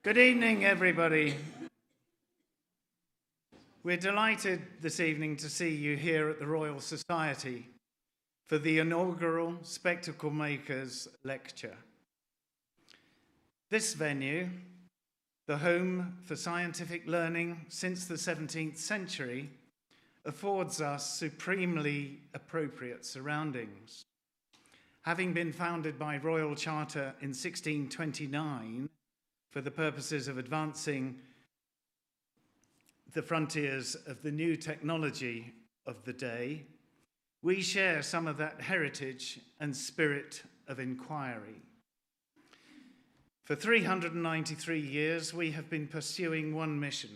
Good evening, everybody. We're delighted this evening to see you here at the Royal Society for the inaugural Spectacle Makers Lecture. This venue, the home for scientific learning since the 17th century, affords us supremely appropriate surroundings. Having been founded by Royal Charter in 1629 for the purposes of advancing the frontiers of the new technology of the day, we share some of that heritage and spirit of inquiry. For 393 years, we have been pursuing one mission: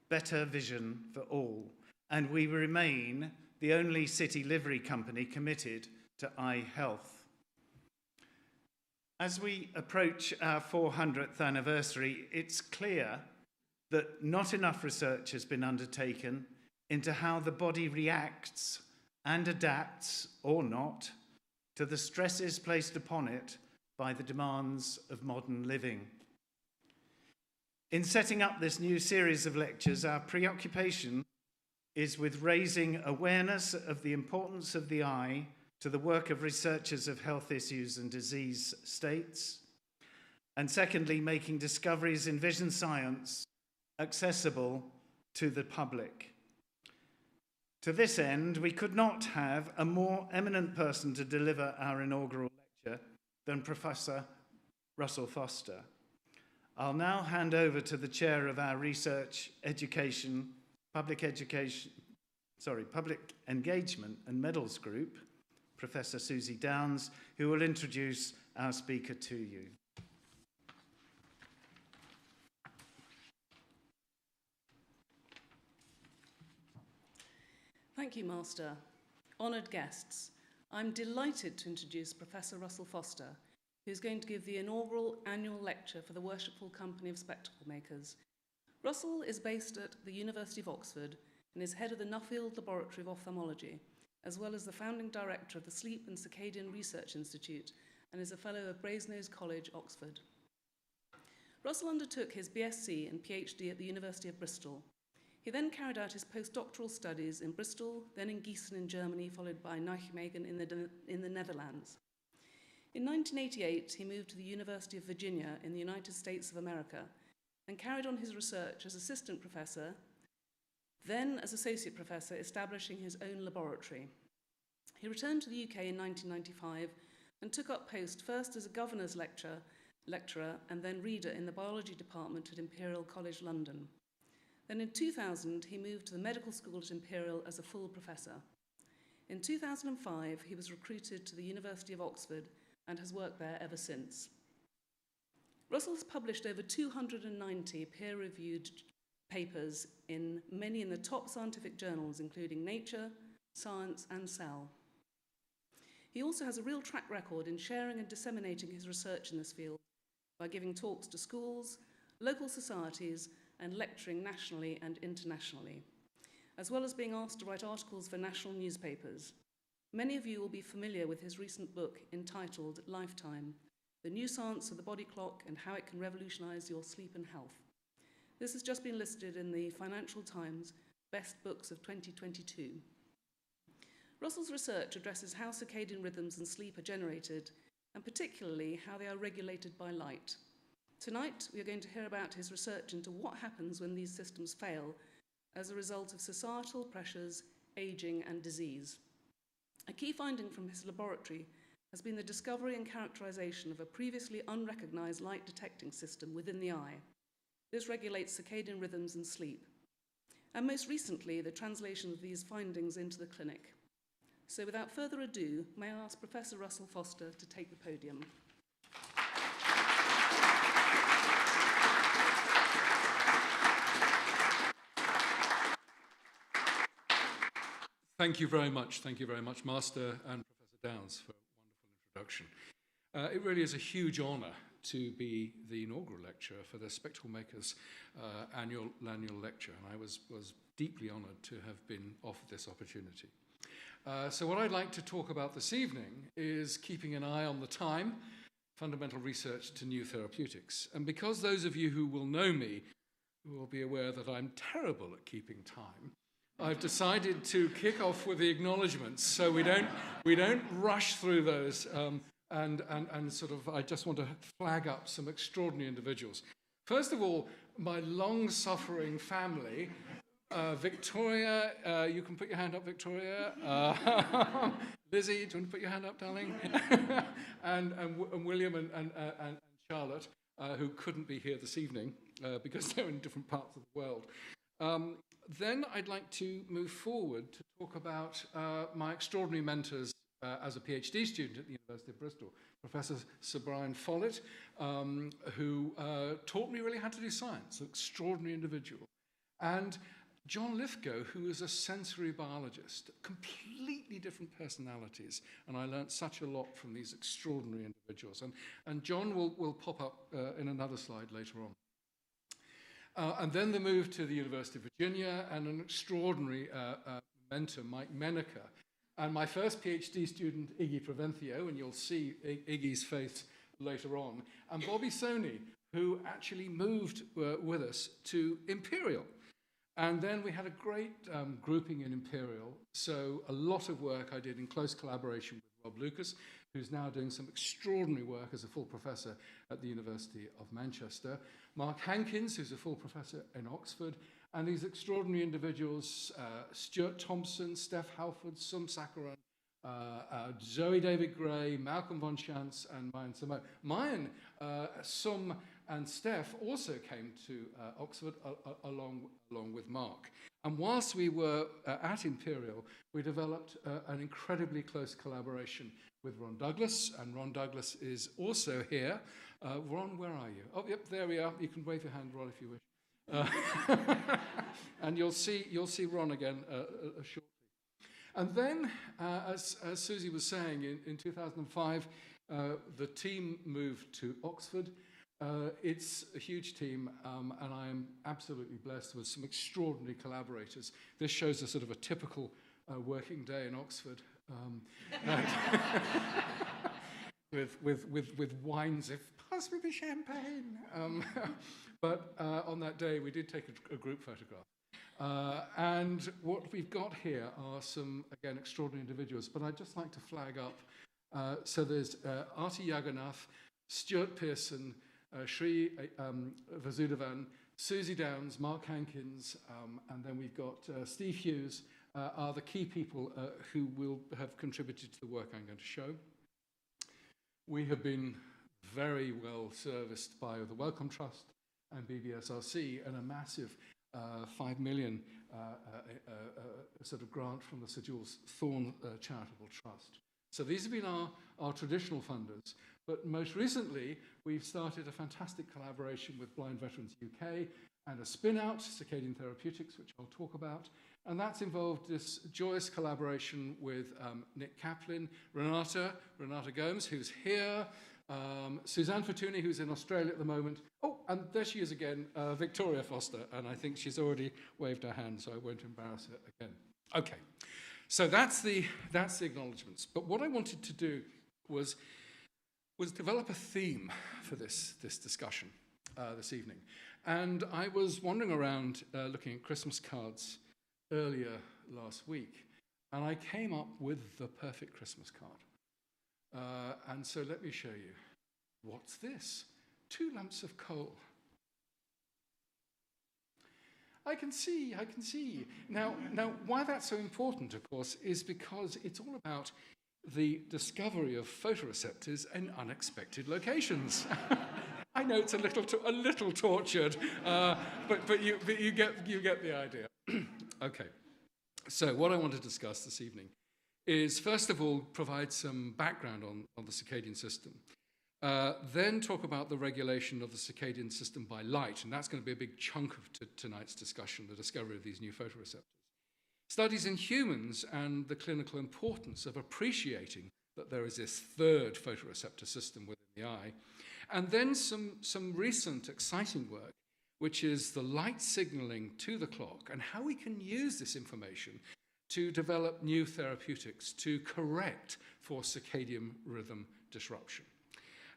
better vision for all, and we remain the only city livery company committed to eye health. As we approach our 400th anniversary, it's clear that not enough research has been undertaken into how the body reacts and adapts, or not, to the stresses placed upon it by the demands of modern living. In setting up this new series of lectures, our preoccupation is with raising awareness of the importance of the eye to the work of researchers of health issues and disease states, and secondly, making discoveries in vision science accessible to the public. To this end, we could not have a more eminent person to deliver our inaugural lecture than Professor Russell Foster. I'll now hand over to the chair of our Research Education, Public Engagement and Medals Group, Professor Susie Downs, who will introduce our speaker to you. Thank you, Master. Honoured guests, I'm delighted to introduce Professor Russell Foster, who's going to give the inaugural annual lecture for the Worshipful Company of Spectacle Makers. Russell is based at the University of Oxford and is head of the Nuffield Laboratory of Ophthalmology, as well as the founding director of the Sleep and Circadian Research Institute, and is a fellow of Brasenose College, Oxford. Russell undertook his BSc and PhD at the University of Bristol. He then carried out his postdoctoral studies in Bristol, then in Gießen in Germany, followed by Nijmegen in the Netherlands. In 1988, he moved to the University of Virginia in the United States of America and carried on his research as assistant professor, then as associate professor, establishing his own laboratory. He returned to the UK in 1995 and took up post first as a governor's lecturer and then reader in the biology department at Imperial College London. Then in 2000, he moved to the medical school at Imperial as a full professor. In 2005, he was recruited to the University of Oxford and has worked there ever since. Russell has published over 290 peer-reviewed papers in many in the top scientific journals, including Nature, Science, and Cell. He also has a real track record in sharing and disseminating his research in this field by giving talks to schools, local societies, and lecturing nationally and internationally, as well as being asked to write articles for national newspapers. Many of you will be familiar with his recent book entitled Lifetime: The New Science of the Body Clock and How It Can Revolutionize Your Sleep and Health. This has just been listed in the Financial Times Best Books of 2022. Russell's research addresses how circadian rhythms and sleep are generated, and particularly how they are regulated by light. Tonight, we are going to hear about his research into what happens when these systems fail as a result of societal pressures, aging, and disease. A key finding from his laboratory has been the discovery and characterization of a previously unrecognized light detecting system within the eye. This regulates circadian rhythms and sleep. And most recently, the translation of these findings into the clinic. So without further ado, may I ask Professor Russell Foster to take the podium. Thank you very much, Master and Professor Downs, for a wonderful introduction. It really is a huge honour to be the inaugural lecturer for the Spectacle Makers annual lecture, and I was deeply honoured to have been offered this opportunity. So what I'd like to talk about this evening is keeping an eye on the time fundamental research to new therapeutics. And because those of you who will know me will be aware that I'm terrible at keeping time, I've decided to kick off with the acknowledgements so we don't rush through those. And sort of, I just want to flag up some extraordinary individuals. First of all, my long-suffering family, Victoria, you can put your hand up, Victoria. Lizzie, do you want to put your hand up, darling? and William and Charlotte, who couldn't be here this evening because they're in different parts of the world. Then I'd like to move forward to talk about my extraordinary mentors as a PhD student at the University of Bristol, Professor Sir Brian Follett, who taught me really how to do science, an extraordinary individual. And John Lithgow, who is a sensory biologist, completely different personalities, and I learnt such a lot from these extraordinary individuals. And John will pop up in another slide later on. And then the move to the University of Virginia and an extraordinary mentor, Mike Menaker, and my first PhD student, Iggy Provencio, and you'll see Iggy's face later on, and Bobby Soni, who actually moved with us to Imperial. And then we had a great grouping in Imperial, so a lot of work I did in close collaboration with Rob Lucas, who's now doing some extraordinary work as a full professor at the University of Manchester, Mark Hankins, who's a full professor in Oxford, and these extraordinary individuals, Stuart Thompson, Steph Halford, Sum Sakaran, Zoe David Gray, Malcolm von Schantz, and Mayan Samo. Mayan, Sum, and Steph also came to Oxford along with Mark. And whilst we were at Imperial, we developed an incredibly close collaboration with Ron Douglas, and Ron Douglas is also here. Ron, where are you? Oh, yep, there we are. You can wave your hand, Ron, if you wish. And you'll see Ron again shortly. And then, as Susie was saying, in 2005, the team moved to Oxford. It's a huge team, and I am absolutely blessed with some extraordinary collaborators. This shows a sort of a typical working day in Oxford, with wines, if pass me the champagne. But on that day, we did take a group photograph. And what we've got here are some, again, extraordinary individuals, but I'd just like to flag up. So there's Arti Yagannath, Stuart Pearson, Sri Vasudevan, Susie Downs, Mark Hankins, and then we've got Steve Hughes, are the key people who will have contributed to the work I'm going to show. We have been very well serviced by the Wellcome Trust and BBSRC, and a massive 5 million sort of grant from the Sir Jules Thorne Charitable Trust. So these have been our traditional funders, but most recently we've started a fantastic collaboration with Blind Veterans UK and a spin-out, Circadian Therapeutics, which I'll talk about, and that's involved this joyous collaboration with Nick Kaplan, Renata Gomes, who's here, Suzanne Fortuny, who's in Australia at the moment. Oh, and there she is again, Victoria Foster, and I think she's already waved her hand, so I won't embarrass her again. Okay, so that's the acknowledgements. But what I wanted to do was develop a theme for this discussion this evening. And I was wandering around looking at Christmas cards earlier last week, and I came up with the perfect Christmas card. And so let me show you. What's this? 2 lumps of coal. I can see. Now, why that's so important, of course, is because it's all about the discovery of photoreceptors in unexpected locations. I know it's a little tortured, but you get the idea. Okay. So what I want to discuss this evening is, first of all, provide some background on the circadian system. Then talk about the regulation of the circadian system by light, and that's going to be a big chunk of tonight's discussion, the discovery of these new photoreceptors. Studies in humans and the clinical importance of appreciating that there is this third photoreceptor system within the eye. And then some recent exciting work, which is the light signaling to the clock and how we can use this information to develop new therapeutics to correct for circadian rhythm disruption.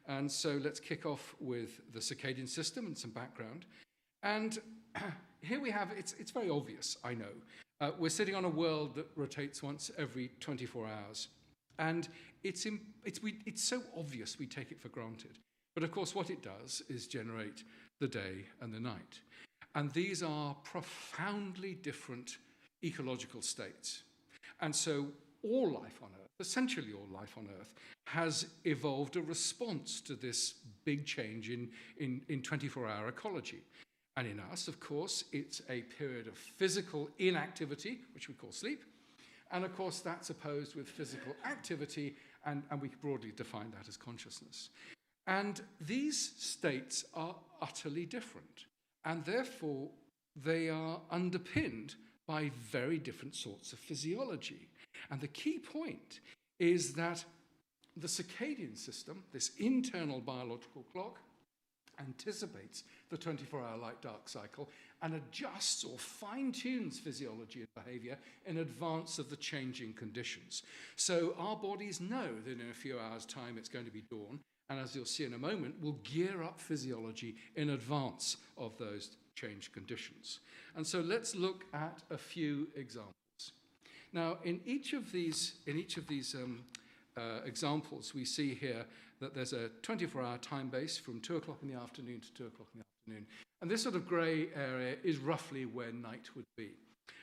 And so let's kick off with the circadian system and some background. And here we have, it's very obvious, I know. We're sitting on a world that rotates once every 24 hours. And it's so obvious we take it for granted. But of course, what it does is generate the day and the night. And these are profoundly different ecological states. And so all life on Earth, essentially all life on Earth, has evolved a response to this big change in 24-hour ecology. And in us, of course, it's a period of physical inactivity, which we call sleep. And of course, that's opposed with physical activity, and we broadly define that as consciousness. And these states are utterly different. And therefore, they are underpinned by very different sorts of physiology. And the key point is that the circadian system, this internal biological clock, anticipates the 24-hour light-dark cycle and adjusts or fine-tunes physiology and behavior in advance of the changing conditions. So our bodies know that in a few hours' time it's going to be dawn, and as you'll see in a moment, we'll gear up physiology in advance of those changed conditions. And so let's look at a few examples. Now, in each of these examples, we see here that there's a 24-hour time base from 2 o'clock in the afternoon to 2 o'clock in the afternoon. And this sort of grey area is roughly where night would be.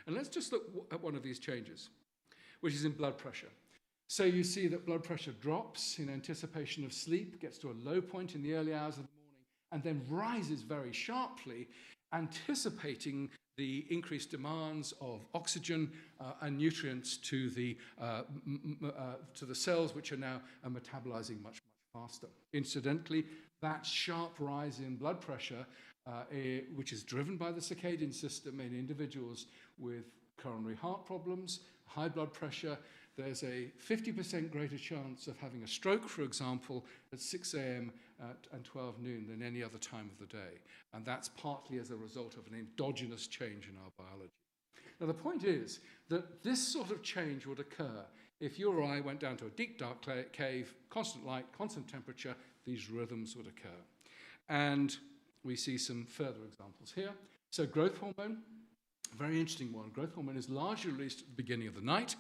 And let's just look at one of these changes, which is in blood pressure. So you see that blood pressure drops in anticipation of sleep, gets to a low point in the early hours of the morning, and then rises very sharply, anticipating the increased demands of oxygen and nutrients to the cells, which are now metabolizing much faster. Incidentally, that sharp rise in blood pressure, which is driven by the circadian system in individuals with coronary heart problems, high blood pressure, there's a 50% greater chance of having a stroke, for example, at 6 a.m. and 12 noon than any other time of the day. And that's partly as a result of an endogenous change in our biology. Now, the point is that this sort of change would occur if you or I went down to a deep, dark cave, constant light, constant temperature, these rhythms would occur. And we see some further examples here. So growth hormone, very interesting one. Growth hormone is largely released at the beginning of the night.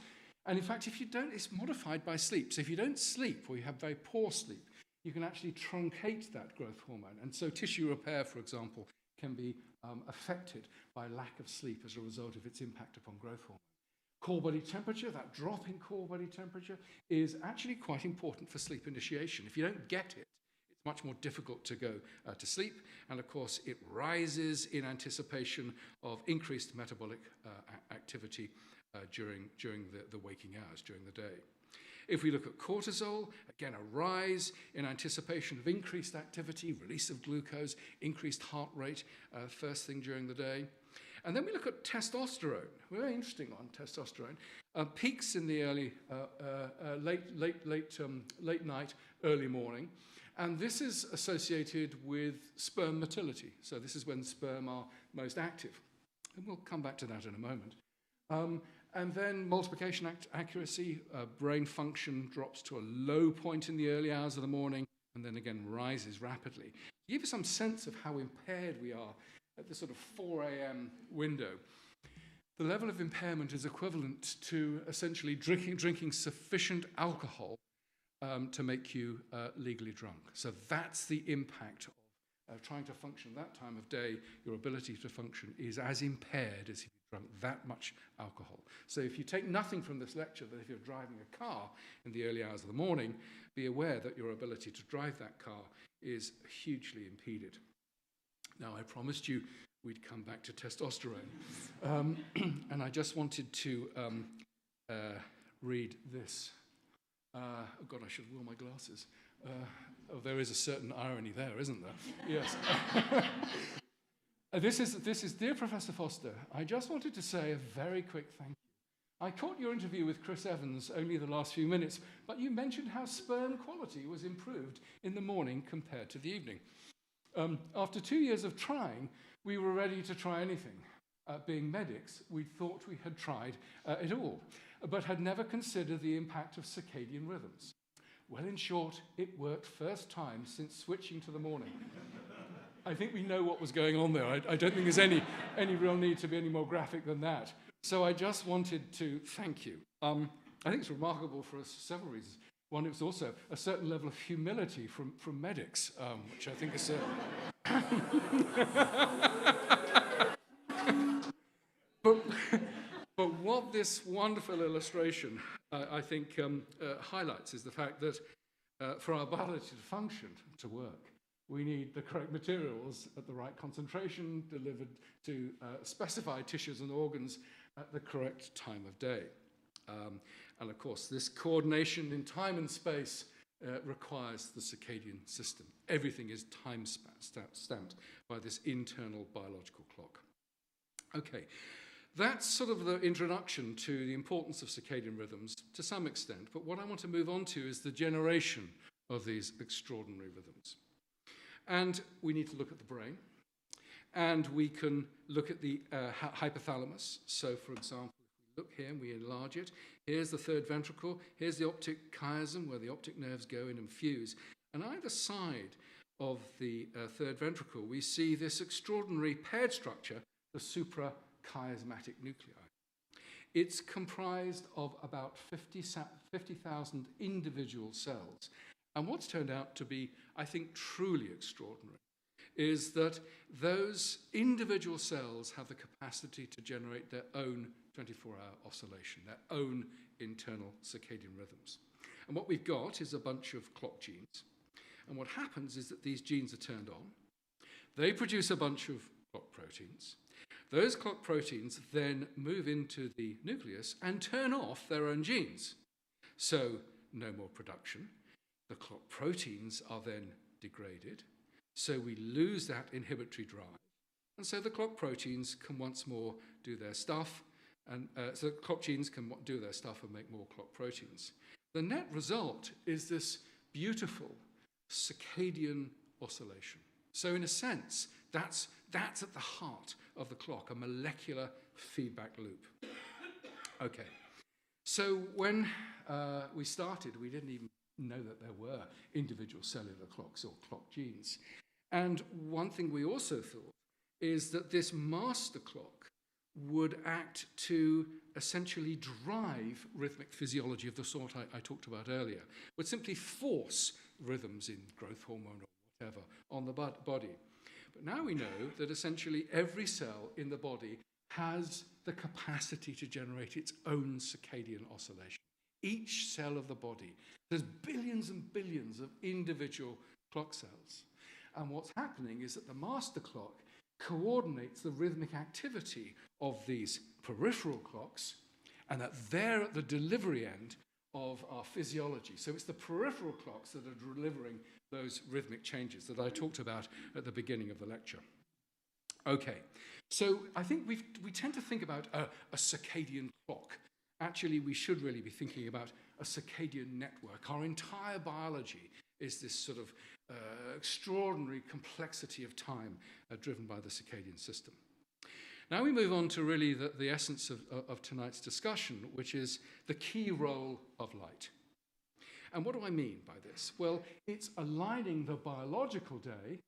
And in fact, if you don't, it's modified by sleep. So if you don't sleep or you have very poor sleep, you can actually truncate that growth hormone. And so tissue repair, for example, can be affected by lack of sleep as a result of its impact upon growth hormone. Core body temperature, that drop in core body temperature, is actually quite important for sleep initiation. If you don't get it, it's much more difficult to go to sleep. And of course, it rises in anticipation of increased metabolic activity during the waking hours, during the day. If we look at cortisol, again, a rise in anticipation of increased activity, release of glucose, increased heart rate first thing during the day. And then we look at testosterone, very interesting on testosterone. Peaks in the early, late night, early morning. And this is associated with sperm motility. So this is when sperm are most active. And we'll come back to that in a moment. And then multiplication accuracy, brain function drops to a low point in the early hours of the morning, and then again rises rapidly. To give you some sense of how impaired we are at the sort of 4 a.m. window, the level of impairment is equivalent to essentially drinking sufficient alcohol to make you legally drunk. So that's the impact of trying to function that time of day. Your ability to function is as impaired as if you drunk that much alcohol. So if you take nothing from this lecture, that if you're driving a car in the early hours of the morning, be aware that your ability to drive that car is hugely impeded. Now, I promised you we'd come back to testosterone. And I just wanted to read this. Oh, God, I should wear my glasses. Oh, there is a certain irony there, isn't there? Yes. This is, dear Professor Foster, I just wanted to say a very quick thank you. I caught your interview with Chris Evans only the last few minutes, but you mentioned how sperm quality was improved in the morning compared to the evening. After 2 years of trying, we were ready to try anything. Being medics, we thought we had tried it all, but had never considered the impact of circadian rhythms. Well, in short, it worked first time since switching to the morning. I think we know what was going on there. I don't think there's any real need to be any more graphic than that. So I just wanted to thank you. I think it's remarkable for several reasons. One, it was also a certain level of humility from medics, which I think is... But what this wonderful illustration, I think, highlights is the fact that for our biology to function, to work, we need the correct materials at the right concentration delivered to specified tissues and organs at the correct time of day. And of course, this coordination in time and space requires the circadian system. Everything is time stamped by this internal biological clock. Okay, that's sort of the introduction to the importance of circadian rhythms to some extent, but what I want to move on to is the generation of these extraordinary rhythms. And we need to look at the brain, and we can look at the hypothalamus. So, for example, if we look here and we enlarge it, here's the third ventricle, here's the optic chiasm where the optic nerves go in and fuse. And either side of the third ventricle, we see this extraordinary paired structure, the suprachiasmatic nuclei. It's comprised of about 50,000 individual cells. And what's turned out to be, I think, truly extraordinary is that those individual cells have the capacity to generate their own 24-hour oscillation, their own internal circadian rhythms. And what we've got is a bunch of clock genes. And what happens is that these genes are turned on. They produce a bunch of clock proteins. Those clock proteins then move into the nucleus and turn off their own genes. So no more production. The clock proteins are then degraded. So we lose that inhibitory drive. And so the clock proteins can once more do their stuff. And so the clock genes can do their stuff and make more clock proteins. The net result is this beautiful circadian oscillation. So in a sense, that's at the heart of the clock, a molecular feedback loop. Okay, so when we started, we didn't even know that there were individual cellular clocks or clock genes. And one thing we also thought is that this master clock would act to essentially drive rhythmic physiology of the sort I talked about earlier, would simply force rhythms in growth hormone or whatever on the body. But now we know that essentially every cell in the body has the capacity to generate its own circadian oscillation. Each cell of the body, there's billions and billions of individual clock cells. And what's happening is that the master clock coordinates the rhythmic activity of these peripheral clocks, and that they're at the delivery end of our physiology. So it's the peripheral clocks that are delivering those rhythmic changes that I talked about at the beginning of the lecture. Okay, so I think we tend to think about a circadian clock. Actually, we should really be thinking about a circadian network. Our entire biology is this sort of extraordinary complexity of time driven by the circadian system. Now we move on to really the essence of tonight's discussion, which is the key role of light. And what do I mean by this? Well, it's aligning the biological day,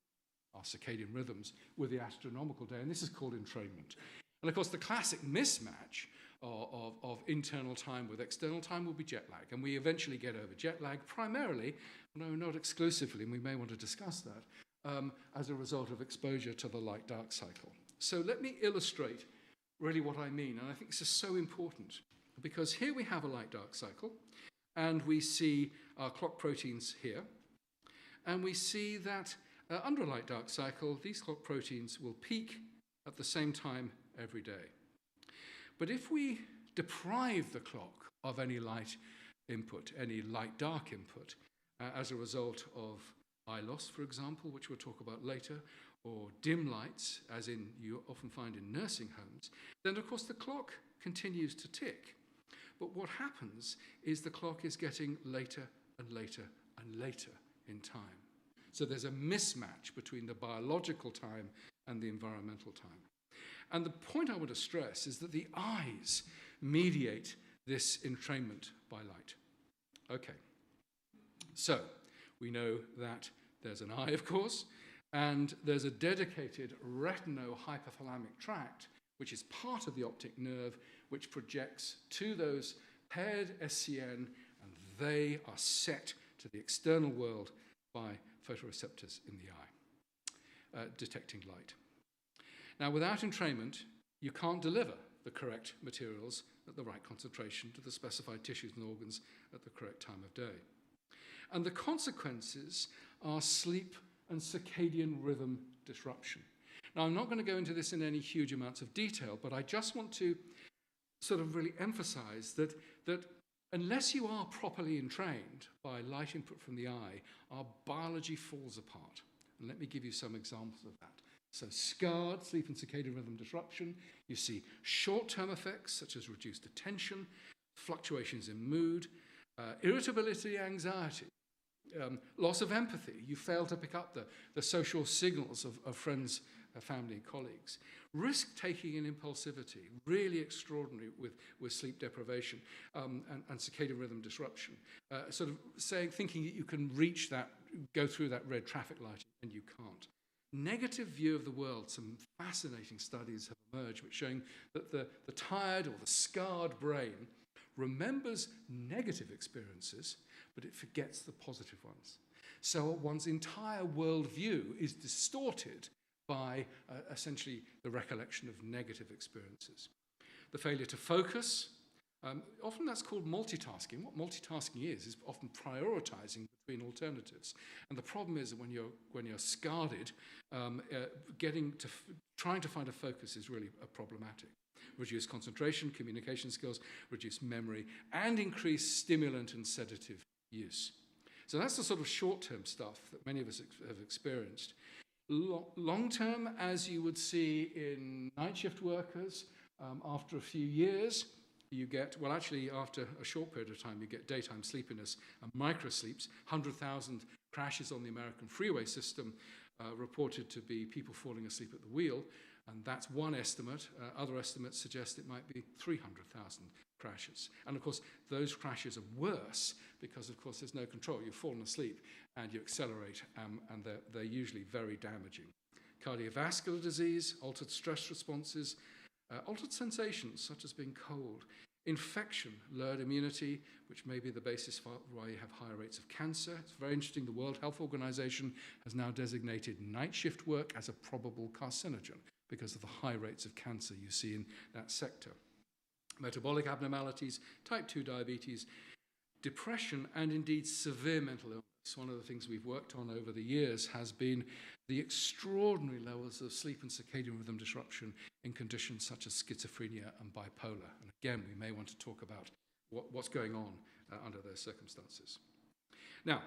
our circadian rhythms, with the astronomical day, and this is called entrainment. And of course, the classic mismatch of internal time with external time will be jet lag. And we eventually get over jet lag primarily, no, not exclusively, and we may want to discuss that, as a result of exposure to the light-dark cycle. So let me illustrate really what I mean. And I think this is so important because here we have a light-dark cycle, and we see our clock proteins here. And we see that under a light-dark cycle, these clock proteins will peak at the same time every day. But if we deprive the clock of any light input, any light-dark input, as a result of eye loss, for example, which we'll talk about later, or dim lights, as in you often find in nursing homes, then of course the clock continues to tick. But what happens is the clock is getting later and later and later in time. So there's a mismatch between the biological time and the environmental time. And the point I want to stress is that the eyes mediate this entrainment by light. Okay. So we know that there's an eye, of course, and there's a dedicated retinohypothalamic tract, which is part of the optic nerve, which projects to those paired SCN, and they are set to the external world by photoreceptors in the eye, detecting light. Now, without entrainment, you can't deliver the correct materials at the right concentration to the specified tissues and organs at the correct time of day. And the consequences are sleep and circadian rhythm disruption. Now, I'm not going to go into this in any huge amounts of detail, but I just want to sort of really emphasize that unless you are properly entrained by light input from the eye, our biology falls apart. And let me give you some examples of that. So scarred sleep and circadian rhythm disruption, you see short-term effects such as reduced attention, fluctuations in mood, irritability, anxiety, loss of empathy. You fail to pick up the social signals of friends, family, colleagues. Risk-taking and impulsivity, really extraordinary with sleep deprivation and circadian rhythm disruption. Sort of thinking that you can reach that, go through that red traffic light, and you can't. Negative view of the world. Some fascinating studies have emerged which showing that the tired or the scarred brain remembers negative experiences, but it forgets the positive ones. So one's entire worldview is distorted by essentially the recollection of negative experiences. The failure to focus, often that's called multitasking. What multitasking is often prioritizing between alternatives. And the problem is that when you're scarred, trying to find a focus is really problematic. Reduce concentration, communication skills, reduce memory, and increase stimulant and sedative use. So that's the sort of short-term stuff that many of us have experienced. Long-term, as you would see in night shift workers, after a few years, you get, well, actually, after a short period of time, you get daytime sleepiness and microsleeps. 100,000 crashes on the American freeway system reported to be people falling asleep at the wheel, and that's one estimate. Other estimates suggest it might be 300,000 crashes. And of course, those crashes are worse because, of course, there's no control. You've fallen asleep and you accelerate, and they're usually very damaging. Cardiovascular disease, altered stress responses, altered sensations such as being cold, infection, lowered immunity, which may be the basis for why you have higher rates of cancer. It's very interesting. The World Health Organization has now designated night shift work as a probable carcinogen because of the high rates of cancer you see in that sector. Metabolic abnormalities, type 2 diabetes, depression, and indeed severe mental illness. One of the things we've worked on over the years has been the extraordinary levels of sleep and circadian rhythm disruption in conditions such as schizophrenia and bipolar. And again, we may want to talk about what's going on under those circumstances. Now,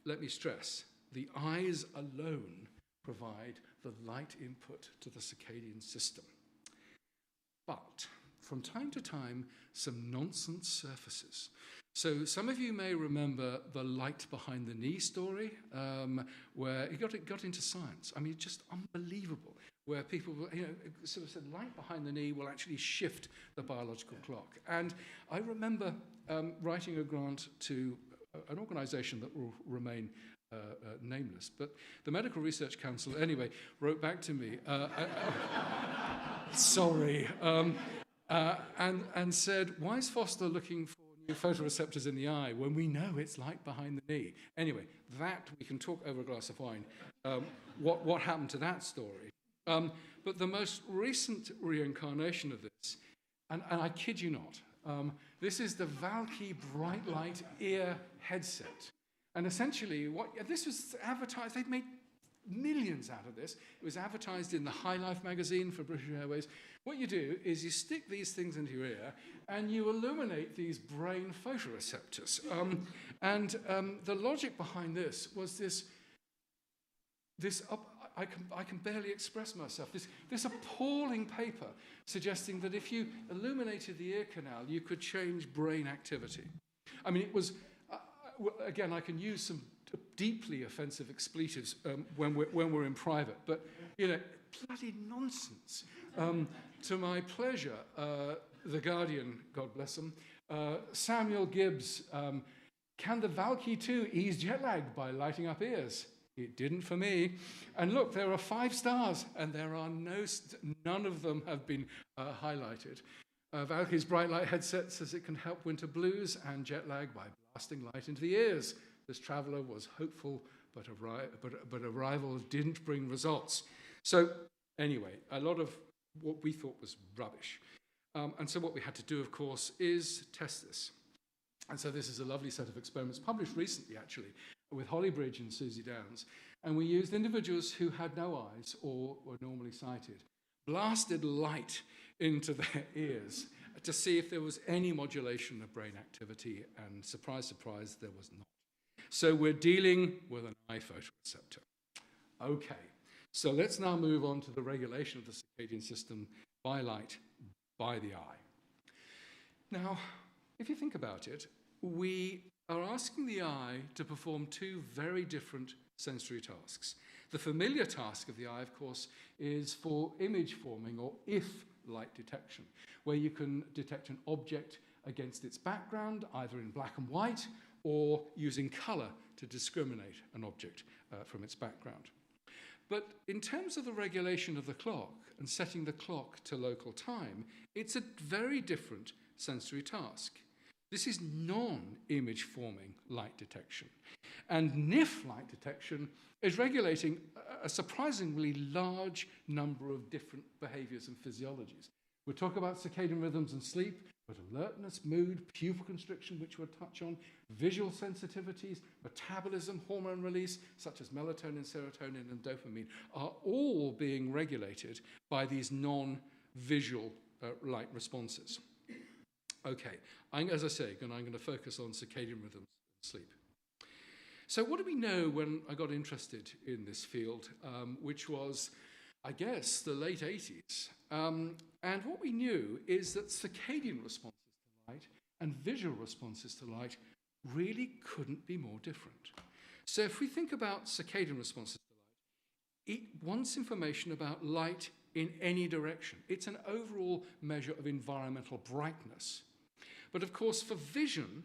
let me stress, the eyes alone provide the light input to the circadian system. But from time to time, some nonsense surfaces. So some of you may remember the light behind the knee story, where it got into science. I mean, just unbelievable, where people sort of said light behind the knee will actually shift the biological clock. And I remember writing a grant to an organization that will remain nameless, but the Medical Research Council, anyway, wrote back to me, sorry, and said, why is Foster looking for new photoreceptors in the eye when we know it's light behind the knee? Anyway, that we can talk over a glass of wine, what happened to that story. But the most recent reincarnation of this, and I kid you not, this is the Valky Bright Light Ear headset. And essentially, this was advertised, they'd made millions out of this. It was advertised in the High Life magazine for British Airways. What you do is you stick these things into your ear and you illuminate these brain photoreceptors. The logic behind this was this I can barely express myself, this appalling paper suggesting that if you illuminated the ear canal, you could change brain activity. I mean, it was, again, I can use some deeply offensive expletives when we're in private, but bloody nonsense. To my pleasure, The Guardian, God bless them, Samuel Gibbs Can the Valky 2 ease jet lag by lighting up ears? It didn't for me. And look, there are 5 stars, and there are none of them have been highlighted. Valky's bright light headset says it can help winter blues and jet lag by blasting light into the ears. This traveler was hopeful, but arrival didn't bring results. So anyway, a lot of what we thought was rubbish. And so what we had to do, of course, is test this. And so this is a lovely set of experiments published recently, actually, with Holly Bridge and Susie Downs. And we used individuals who had no eyes or were normally sighted, blasted light into their ears to see if there was any modulation of brain activity. And surprise, surprise, there was not. So we're dealing with an eye photoreceptor. Okay, so let's now move on to the regulation of the circadian system by light by the eye. Now, if you think about it, we are asking the eye to perform 2 very different sensory tasks. The familiar task of the eye, of course, is for image forming or if light detection, where you can detect an object against its background, either in black and white or using color to discriminate an object from its background. But in terms of the regulation of the clock and setting the clock to local time, it's a very different sensory task. This is non-image forming light detection. And NIF light detection is regulating a surprisingly large number of different behaviors and physiologies. We'll talk about circadian rhythms and sleep, but alertness, mood, pupil constriction, which we'll touch on, visual sensitivities, metabolism, hormone release, such as melatonin, serotonin, and dopamine, are all being regulated by these non-visual light responses. Okay, as I say, I'm going to focus on circadian rhythms and sleep. So what do we know when I got interested in this field, which was, I guess, the late 80s? And what we knew is that circadian responses to light and visual responses to light really couldn't be more different. So if we think about circadian responses to light, it wants information about light in any direction. It's an overall measure of environmental brightness. But of course, for vision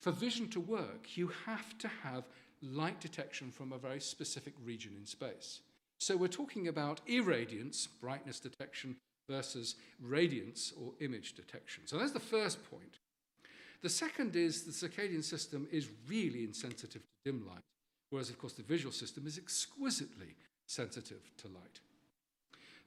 to work, you have to have light detection from a very specific region in space. So we're talking about irradiance, brightness detection, versus radiance or image detection. So that's the first point. The second is the circadian system is really insensitive to dim light, whereas, of course, the visual system is exquisitely sensitive to light.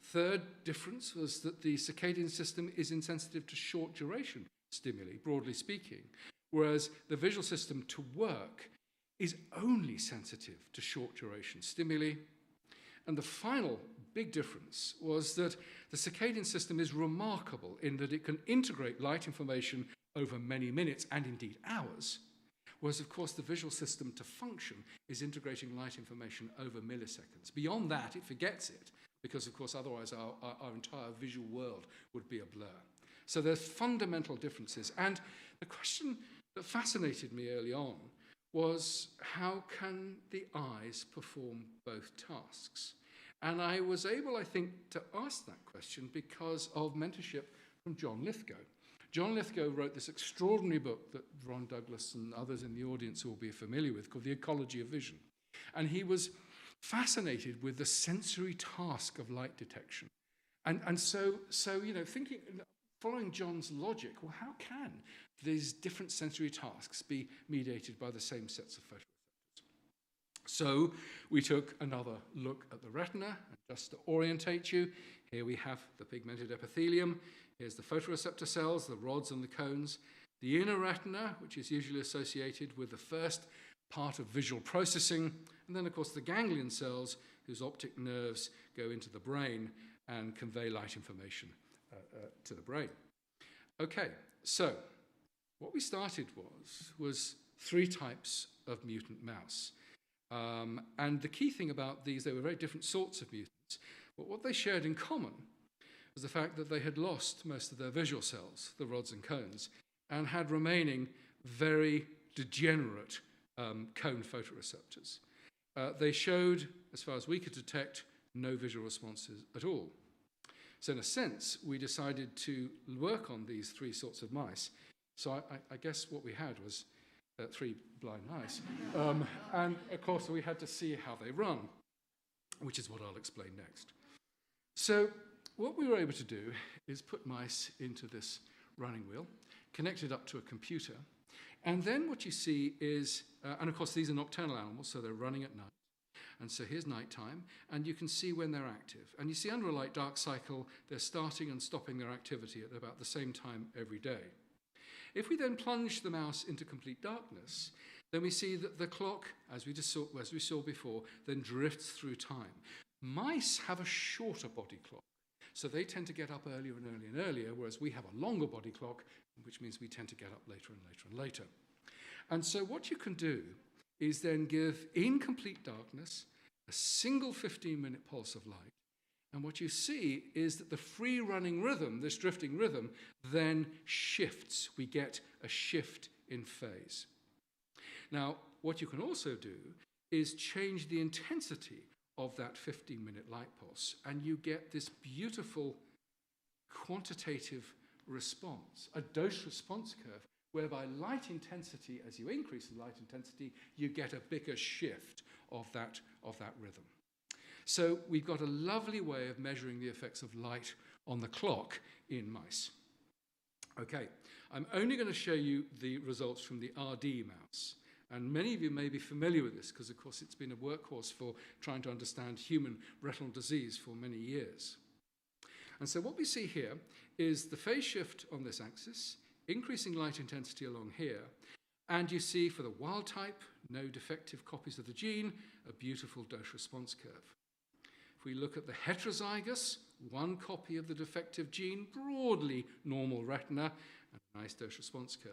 Third difference was that the circadian system is insensitive to short duration stimuli, broadly speaking, whereas the visual system to work is only sensitive to short duration stimuli. And the final big difference was that the circadian system is remarkable in that it can integrate light information over many minutes and indeed hours, whereas, of course, the visual system to function is integrating light information over milliseconds. Beyond that, it forgets it, because, of course, otherwise our entire visual world would be a blur. So there's fundamental differences. And the question that fascinated me early on was, how can the eyes perform both tasks? And I was able, I think, to ask that question because of mentorship from John Lithgow. John Lithgow wrote this extraordinary book that Ron Douglas and others in the audience will be familiar with, called The Ecology of Vision. And he was fascinated with the sensory task of light detection. And so thinking, following John's logic, well, how can these different sensory tasks be mediated by the same sets of photoreceptors? So we took another look at the retina, and just to orientate you, here we have the pigmented epithelium. Here's the photoreceptor cells, the rods and the cones. The inner retina, which is usually associated with the first part of visual processing, and then, of course, the ganglion cells, whose optic nerves go into the brain and convey light information to the brain. Okay, so what we started was 3 types of mutant mouse. And the key thing about these, they were very different sorts of mutants, but what they shared in common was the fact that they had lost most of their visual cells, the rods and cones, and had remaining very degenerate cone photoreceptors. They showed, as far as we could detect, no visual responses at all. So in a sense, we decided to work on these 3 sorts of mice. So I guess what we had was three blind mice. And of course, we had to see how they run, which is what I'll explain next. So what we were able to do is put mice into this running wheel, connect it up to a computer, and then what you see is, and of course these are nocturnal animals, so they're running at night. And so here's nighttime, and you can see when they're active. And you see under a light-dark cycle, they're starting and stopping their activity at about the same time every day. If we then plunge the mouse into complete darkness, then we see that the clock, as we saw before, then drifts through time. Mice have a shorter body clock, so they tend to get up earlier and earlier and earlier, whereas we have a longer body clock, which means we tend to get up later and later and later. And so what you can do is then give, in complete darkness, a single 15-minute pulse of light. And what you see is that the free-running rhythm, this drifting rhythm, then shifts. We get a shift in phase. Now, what you can also do is change the intensity of that 15-minute light pulse, and you get this beautiful quantitative response, a dose response curve, whereby light intensity, as you increase the light intensity, you get a bigger shift of that rhythm. So we've got a lovely way of measuring the effects of light on the clock in mice. Okay, I'm only going to show you the results from the RD mouse. And many of you may be familiar with this because, of course, it's been a workhorse for trying to understand human retinal disease for many years. And so what we see here is the phase shift on this axis, increasing light intensity along here, and you see for the wild type, no defective copies of the gene, a beautiful dose response curve. If we look at the heterozygous, one copy of the defective gene, broadly normal retina, and a nice dose response curve.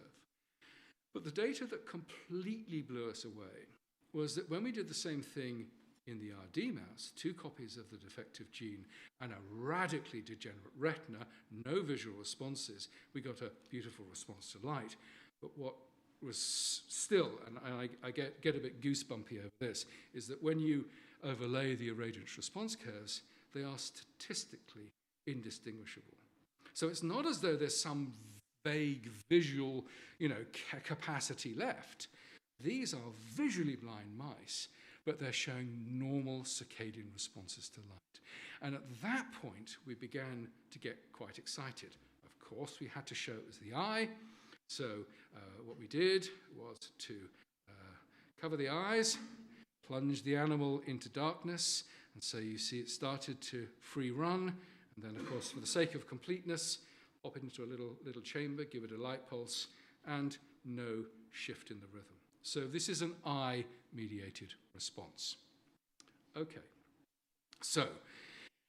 But the data that completely blew us away was that when we did the same thing in the RD mouse, two copies of the defective gene and a radically degenerate retina, no visual responses, we got a beautiful response to light. But what was still, and I get a bit goosebumpy over this, is that when you overlay the irradiance response curves, they are statistically indistinguishable. So it's not as though there's some vague visual, capacity left. These are visually blind mice, but they're showing normal circadian responses to light. And at that point, we began to get quite excited. Of course, we had to show it was the eye. So what we did was to cover the eyes, plunge the animal into darkness, and so you see it started to free run, and then, of course, for the sake of completeness, pop it into a little chamber, give it a light pulse, and no shift in the rhythm. So this is an eye-mediated response. Okay, so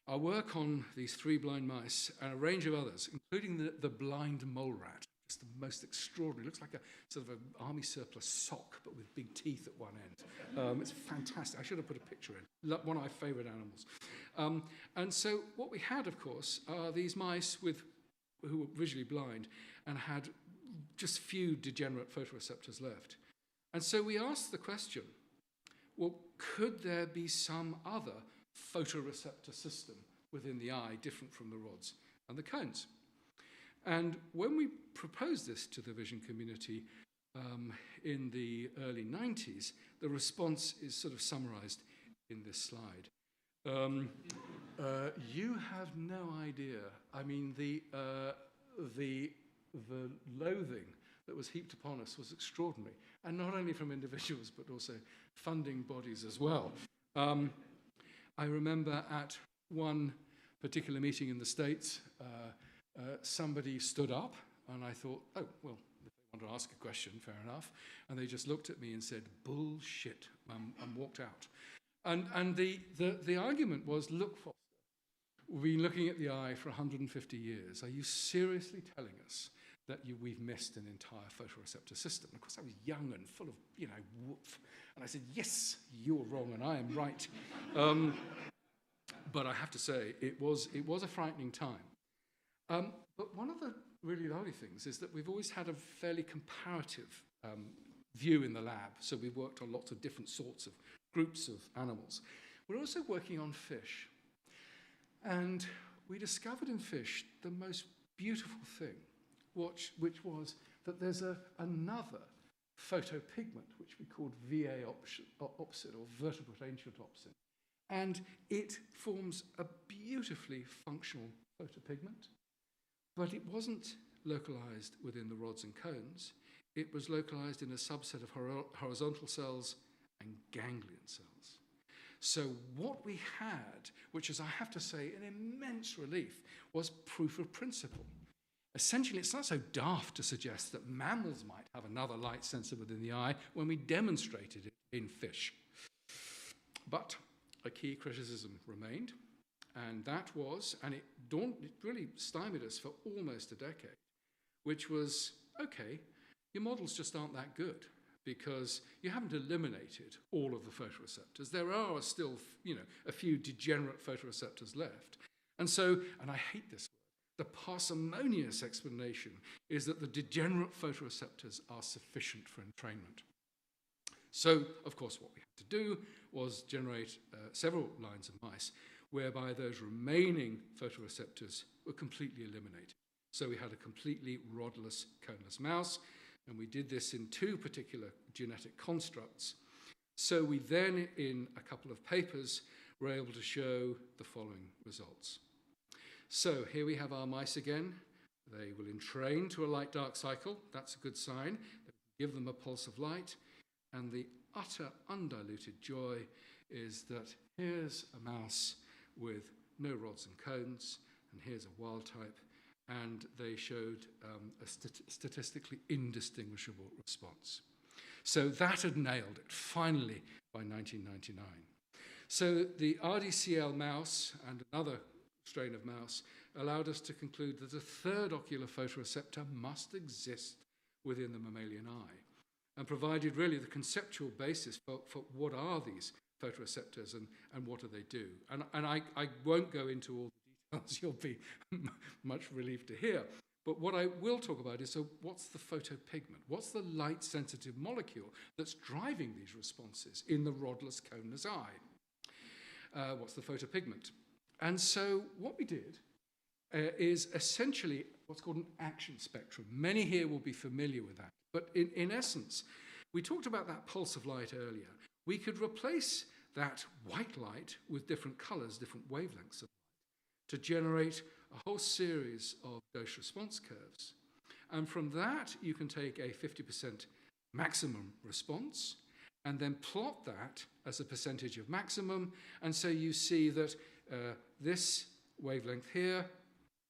our work on these three blind mice and a range of others, including the blind mole rat, it's the most extraordinary. It looks like a sort of an army surplus sock, but with big teeth at one end. It's fantastic. I should have put a picture in. One of my favorite animals. And so what we had, of course, are these mice who were visually blind and had just few degenerate photoreceptors left. And so we asked the question, well, could there be some other photoreceptor system within the eye different from the rods and the cones? And when we proposed this to the vision community in the early 90s, the response is sort of summarized in this slide. You have no idea. I mean, the loathing that was heaped upon us was extraordinary, and not only from individuals, but also funding bodies as well. I remember at one particular meeting in the States, somebody stood up, and I thought, oh, well, if they want to ask a question, fair enough. And they just looked at me and said, bullshit, and walked out. And the argument was, look, Foster, we've been looking at the eye for 150 years. Are you seriously telling us that we've missed an entire photoreceptor system? Of course, I was young and full of, woof. And I said, yes, you're wrong and I am right. But I have to say, it was a frightening time. But one of the really lovely things is that we've always had a fairly comparative view in the lab. So we've worked on lots of different sorts of groups of animals. We're also working on fish. And we discovered in fish the most beautiful thing, which was that there's another photopigment, which we called VA opsin, or vertebrate ancient opsin. And it forms a beautifully functional photopigment, but it wasn't localized within the rods and cones. It was localized in a subset of horizontal cells and ganglion cells. So what we had, which is, I have to say, an immense relief, was proof of principle. Essentially, it's not so daft to suggest that mammals might have another light sensor within the eye when we demonstrated it in fish. But a key criticism remained, and that was, and it really stymied us for almost a decade, which was, okay, your models just aren't that good because you haven't eliminated all of the photoreceptors. There are still, a few degenerate photoreceptors left. And so, and I hate this word, the parsimonious explanation is that the degenerate photoreceptors are sufficient for entrainment. So, of course, what we had to do was generate several lines of mice whereby those remaining photoreceptors were completely eliminated. So we had a completely rodless, coneless mouse, and we did this in two particular genetic constructs. So we then, in a couple of papers, were able to show the following results. So here we have our mice again. They will entrain to a light-dark cycle. That's a good sign. Give them a pulse of light. And the utter undiluted joy is that here's a mouse with no rods and cones, and here's a wild type, and they showed a statistically indistinguishable response. So that had nailed it, finally, by 1999. So the RDCL mouse and another strain of mouse allowed us to conclude that a third ocular photoreceptor must exist within the mammalian eye, and provided really the conceptual basis for what are these photoreceptors and what do they do. And I won't go into all the details, you'll be much relieved to hear. But what I will talk about is, so what's the photopigment? What's the light-sensitive molecule that's driving these responses in the rodless, coneless eye? What's the photopigment? And so what we did is essentially what's called an action spectrum. Many here will be familiar with that. But in essence, we talked about that pulse of light earlier. We could replace that white light with different colors, different wavelengths of light, to generate a whole series of dose response curves. And from that, you can take a 50% maximum response and then plot that as a percentage of maximum. And so you see that this wavelength here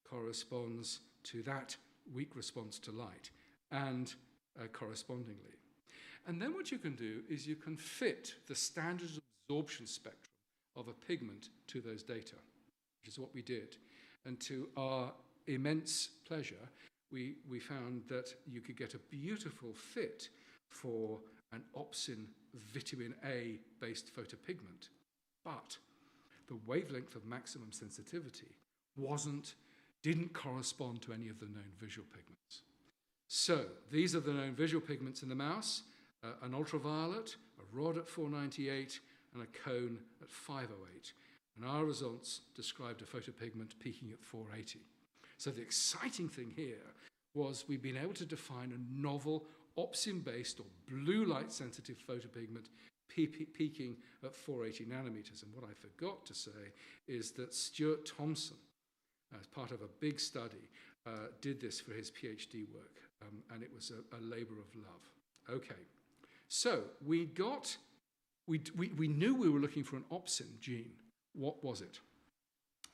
corresponds to that weak response to light, and correspondingly. And then what you can do is you can fit the standard absorption spectrum of a pigment to those data, which is what we did. And to our immense pleasure, we found that you could get a beautiful fit for an opsin vitamin A based photopigment. But the wavelength of maximum sensitivity didn't correspond to any of the known visual pigments. So these are the known visual pigments in the mouse: an ultraviolet, a rod at 498, and a cone at 508. And our results described a photopigment peaking at 480. So the exciting thing here was we've been able to define a novel opsin-based or blue light-sensitive photopigment peaking at 480 nanometers. And what I forgot to say is that Stuart Thompson, as part of a big study, did this for his PhD work, and it was a labor of love. Okay, so we knew we were looking for an opsin gene. What was it?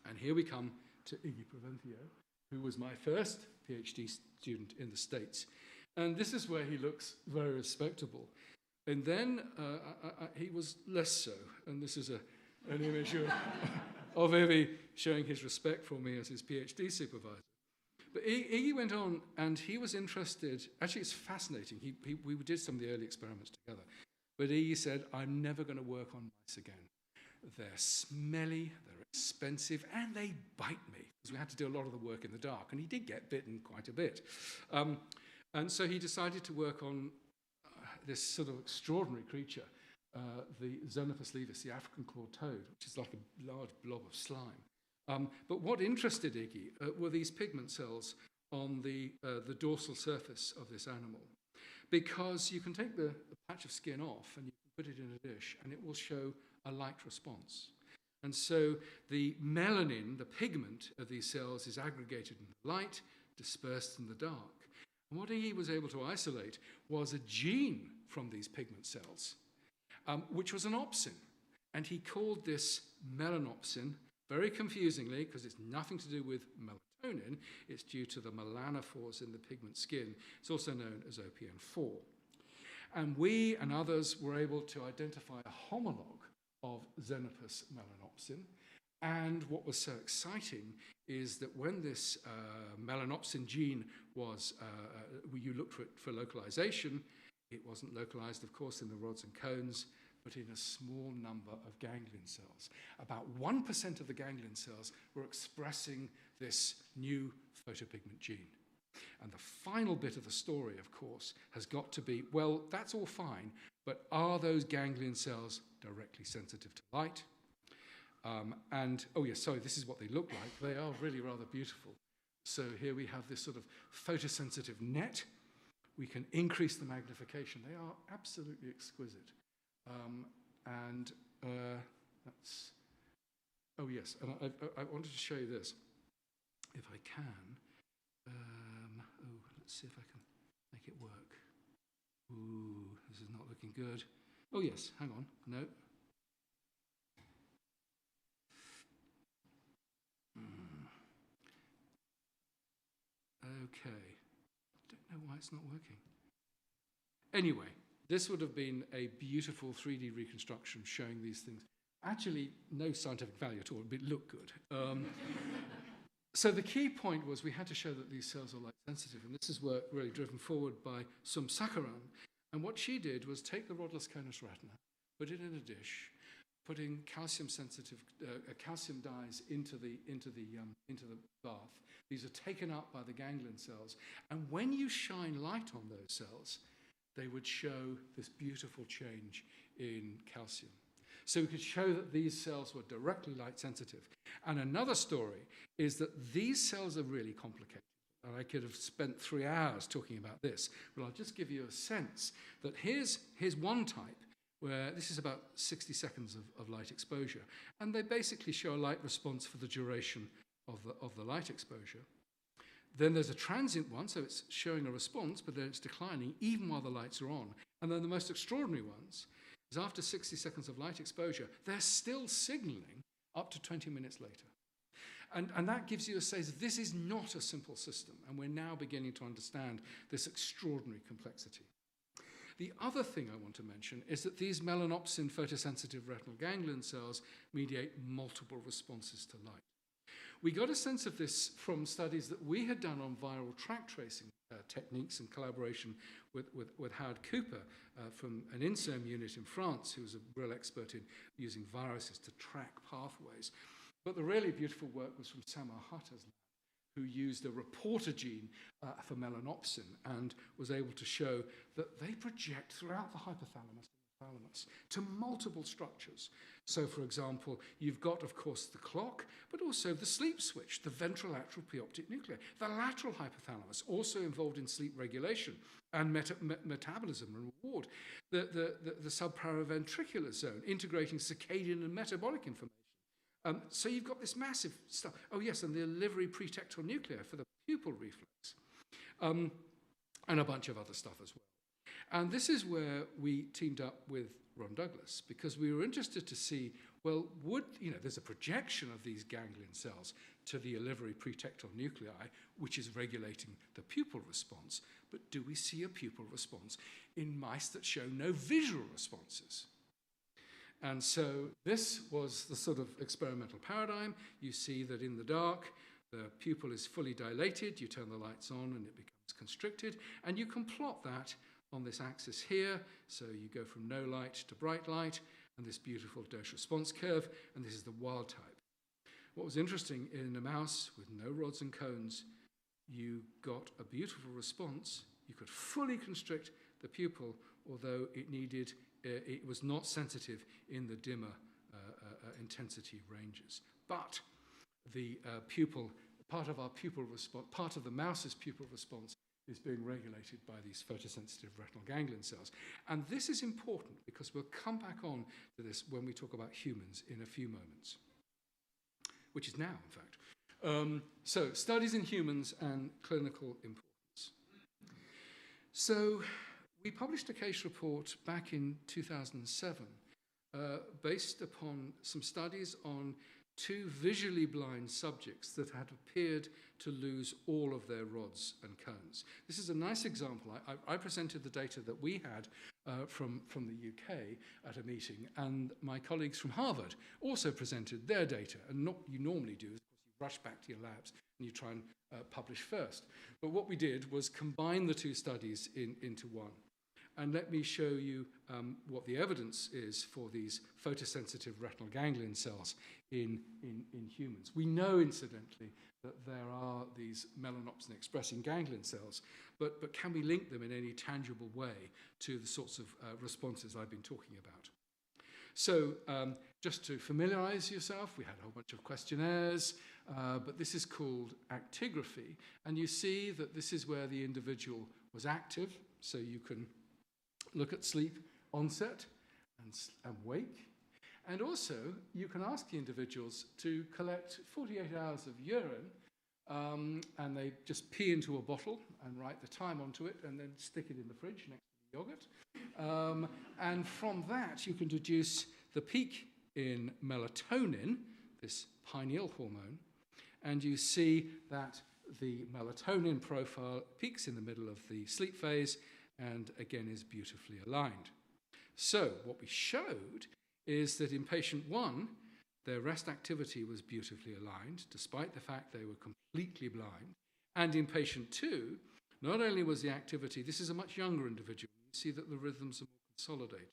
And here we come to Iggy Proventio, who was my first PhD student in the States. And this is where he looks very respectable. And then he was less so. And this is an image of Iggy showing his respect for me as his PhD supervisor. But Iggy went on, and he was interested. Actually, it's fascinating. We did some of the early experiments together. But Iggy said, I'm never going to work on mice again. They're smelly, they're expensive, and they bite me, because we had to do a lot of the work in the dark. And he did get bitten quite a bit. And so he decided to work on this sort of extraordinary creature, the Xenophus levis, the African clawed toad, which is like a large blob of slime. But what interested Iggy were these pigment cells on the dorsal surface of this animal, because you can take the patch of skin off and you can put it in a dish and it will show a light response. And so the melanin, the pigment of these cells, is aggregated in the light, dispersed in the dark. And what he was able to isolate was a gene from these pigment cells, which was an opsin. And he called this melanopsin, very confusingly, because it's nothing to do with melatonin, it's due to the melanophores in the pigment skin. It's also known as OPN4. And we and others were able to identify a homologue of Xenopus melanopsin. And what was so exciting is that when this melanopsin gene was, you looked for localization, it wasn't localized, of course, in the rods and cones, but in a small number of ganglion cells. About 1% of the ganglion cells were expressing this new photopigment gene. And the final bit of the story, of course, has got to be, well, that's all fine, but are those ganglion cells directly sensitive to light? Oh yes, sorry, this is what they look like. They are really rather beautiful. So here we have this sort of photosensitive net. We can increase the magnification. They are absolutely exquisite. That's, oh yes, and I wanted to show you this, if I can. Let's see if I can make it work. Ooh, this is not looking good. Oh yes, hang on, no. Okay, don't know why it's not working. Anyway, this would have been a beautiful 3D reconstruction showing these things. Actually, no scientific value at all, but it looked good. So the key point was we had to show that these cells are light sensitive, and this is work really driven forward by Sum Sakaran. And what she did was take the rodless conus retina, put it in a dish, putting calcium sensitive calcium dyes into the bath. These are taken up by the ganglion cells, and when you shine light on those cells, they would show this beautiful change in calcium. So we could show that these cells were directly light sensitive. And another story is that these cells are really complicated. And I could have spent 3 hours talking about this, but I'll just give you a sense that here's one type where this is about 60 seconds of light exposure. And they basically show a light response for the duration of the light exposure. Then there's a transient one, so it's showing a response, but then it's declining even while the lights are on. And then the most extraordinary ones is after 60 seconds of light exposure, they're still signaling up to 20 minutes later. And that gives you a sense that this is not a simple system, and we're now beginning to understand this extraordinary complexity. The other thing I want to mention is that these melanopsin photosensitive retinal ganglion cells mediate multiple responses to light. We got a sense of this from studies that we had done on viral track tracing techniques in collaboration with Howard Cooper from an INSERM unit in France, who was a real expert in using viruses to track pathways. But the really beautiful work was from Samar Hatta's lab, who used a reporter gene for melanopsin and was able to show that they project throughout the hypothalamus and thalamus to multiple structures. So, for example, you've got, of course, the clock, but also the sleep switch, the ventrolateral preoptic nuclei, the lateral hypothalamus, also involved in sleep regulation and metabolism and reward, the subparaventricular zone, integrating circadian and metabolic information. So you've got this massive stuff. Oh, yes, and the olivary pretectal nuclei for the pupil reflex, and a bunch of other stuff as well. And this is where we teamed up with Ron Douglas, because we were interested to see, well, there's a projection of these ganglion cells to the olivary pretectal nuclei, which is regulating the pupil response, but do we see a pupil response in mice that show no visual responses? And so this was the sort of experimental paradigm. You see that in the dark, the pupil is fully dilated. You turn the lights on and it becomes constricted. And you can plot that on this axis here. So you go from no light to bright light, and this beautiful dose response curve. And this is the wild type. What was interesting, in a mouse with no rods and cones, you got a beautiful response. You could fully constrict the pupil, although it was not sensitive in the dimmer intensity ranges. But the pupil, part of our pupil response, part of the mouse's pupil response is being regulated by these photosensitive retinal ganglion cells. And this is important because we'll come back on to this when we talk about humans in a few moments, which is now, in fact. So, studies in humans and clinical importance. So, we published a case report back in 2007 based upon some studies on 2 visually blind subjects that had appeared to lose all of their rods and cones. This is a nice example. I presented the data that we had from the UK at a meeting, and my colleagues from Harvard also presented their data. And what you normally do is, of course, you rush back to your labs and you try and publish first. But what we did was combine the 2 studies into one. And let me show you what the evidence is for these photosensitive retinal ganglion cells in humans. We know, incidentally, that there are these melanopsin-expressing ganglion cells, but can we link them in any tangible way to the sorts of responses I've been talking about? So just to familiarize yourself, we had a whole bunch of questionnaires, but this is called actigraphy. And you see that this is where the individual was active, so you can look at sleep onset and wake. And also, you can ask the individuals to collect 48 hours of urine, and they just pee into a bottle and write the time onto it and then stick it in the fridge next to the yogurt. And from that, you can deduce the peak in melatonin, this pineal hormone, and you see that the melatonin profile peaks in the middle of the sleep phase and again is beautifully aligned. So what we showed is that in patient 1, their rest activity was beautifully aligned, despite the fact they were completely blind. And in patient 2, not only was the activity, this is a much younger individual, you see that the rhythms are more consolidated.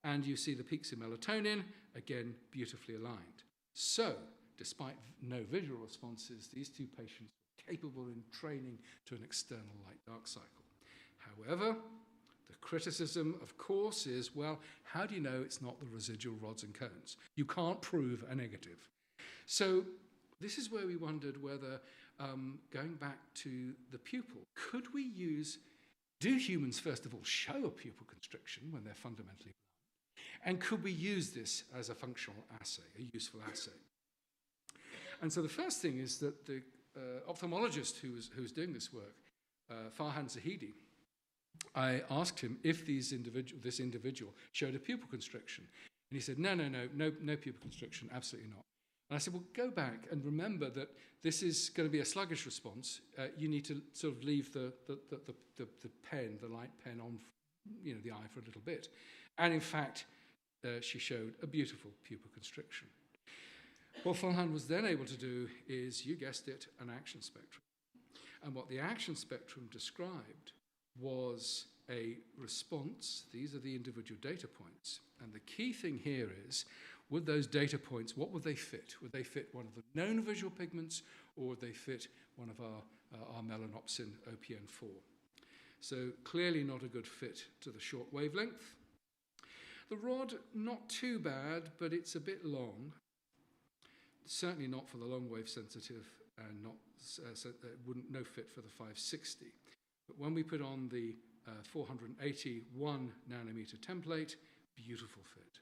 And you see the peaks in melatonin, again, beautifully aligned. So, despite no visual responses, these 2 patients were capable in training to an external light-dark cycle. However, the criticism, of course, is, well, how do you know it's not the residual rods and cones? You can't prove a negative. So this is where we wondered whether, going back to the pupil, could we do humans, first of all, show a pupil constriction when they're fundamentally blind? And could we use this as a functional assay, a useful assay? And so the first thing is that the ophthalmologist who was doing this work, Farhan Zahidi, I asked him if this individual showed a pupil constriction. And he said, no pupil constriction, absolutely not. And I said, well, go back and remember that this is going to be a sluggish response. You need to sort of leave the pen, the light pen on, the eye for a little bit. And in fact, she showed a beautiful pupil constriction. What Farhan was then able to do is, you guessed it, an action spectrum. And what the action spectrum described was a response. These are the individual data points. And the key thing here is, would those data points, what would they fit? Would they fit one of the known visual pigments, or would they fit one of our melanopsin OPN4? So clearly not a good fit to the short wavelength. The rod, not too bad, but it's a bit long. Certainly not for the long wave sensitive, and no fit for the 560. But when we put on the 481 nanometer template, beautiful fit,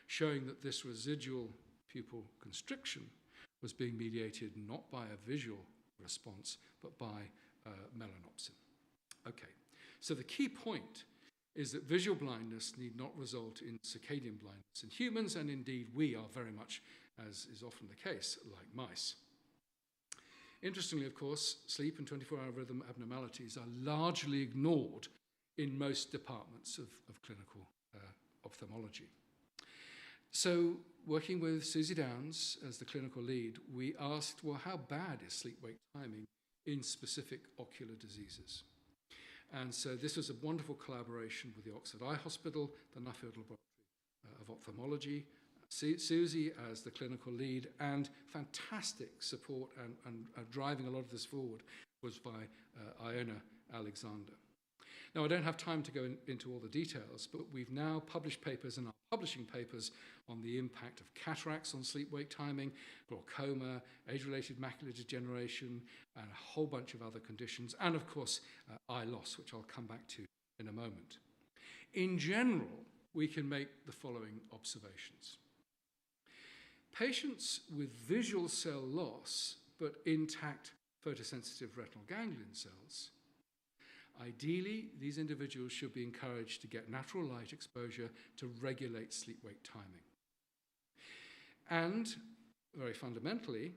showing that this residual pupil constriction was being mediated not by a visual response, but by melanopsin. Okay, so the key point is that visual blindness need not result in circadian blindness in humans, and indeed we are very much, as is often the case, like mice. Interestingly, of course, sleep and 24-hour rhythm abnormalities are largely ignored in most departments of clinical ophthalmology. So, working with Susie Downs as the clinical lead, we asked, well, how bad is sleep-wake timing in specific ocular diseases? And so this was a wonderful collaboration with the Oxford Eye Hospital, the Nuffield Laboratory of Ophthalmology, Susie as the clinical lead, and fantastic support and driving a lot of this forward was by Iona Alexander. Now, I don't have time to go into all the details, but we've now published papers and are publishing papers on the impact of cataracts on sleep-wake timing, glaucoma, age-related macular degeneration, and a whole bunch of other conditions, and of course, eye loss, which I'll come back to in a moment. In general, we can make the following observations. Patients with visual cell loss, but intact photosensitive retinal ganglion cells, ideally, these individuals should be encouraged to get natural light exposure to regulate sleep-wake timing. And, very fundamentally,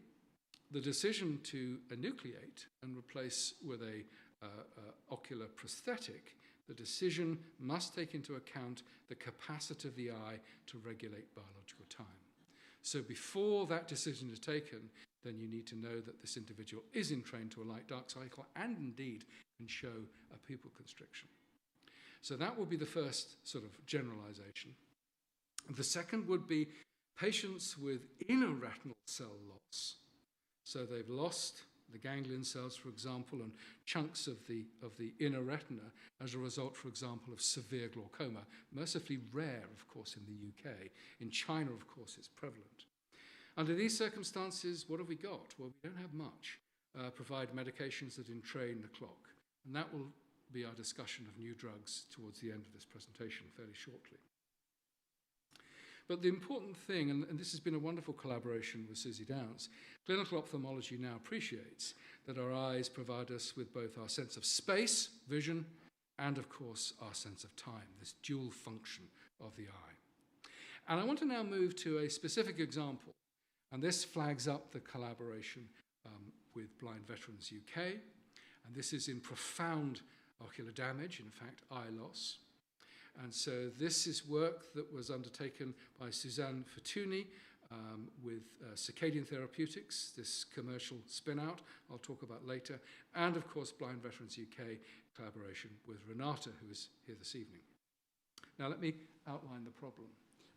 the decision to enucleate and replace with a ocular prosthetic, the decision must take into account the capacity of the eye to regulate biological time. So before that decision is taken, then you need to know that this individual is entrained to a light-dark cycle and indeed can show a pupil constriction. So that would be the first sort of generalization. The second would be patients with inner retinal cell loss. So they've lost the ganglion cells, for example, and chunks of the inner retina as a result, for example, of severe glaucoma. Mercifully rare, of course, in the UK. In China, of course, it's prevalent. Under these circumstances, what have we got? Well, we don't have much. Provide medications that entrain the clock. And that will be our discussion of new drugs towards the end of this presentation fairly shortly. But the important thing, and this has been a wonderful collaboration with Susie Downs, clinical ophthalmology now appreciates that our eyes provide us with both our sense of space, vision, and of course our sense of time, this dual function of the eye. And I want to now move to a specific example, and this flags up the collaboration with Blind Veterans UK, and this is in profound ocular damage, in fact eye loss. And so this is work that was undertaken by Suzanne Fortuny with Circadian Therapeutics, this commercial spin-out I'll talk about later, and of course Blind Veterans UK collaboration with Renata, who is here this evening. Now let me outline the problem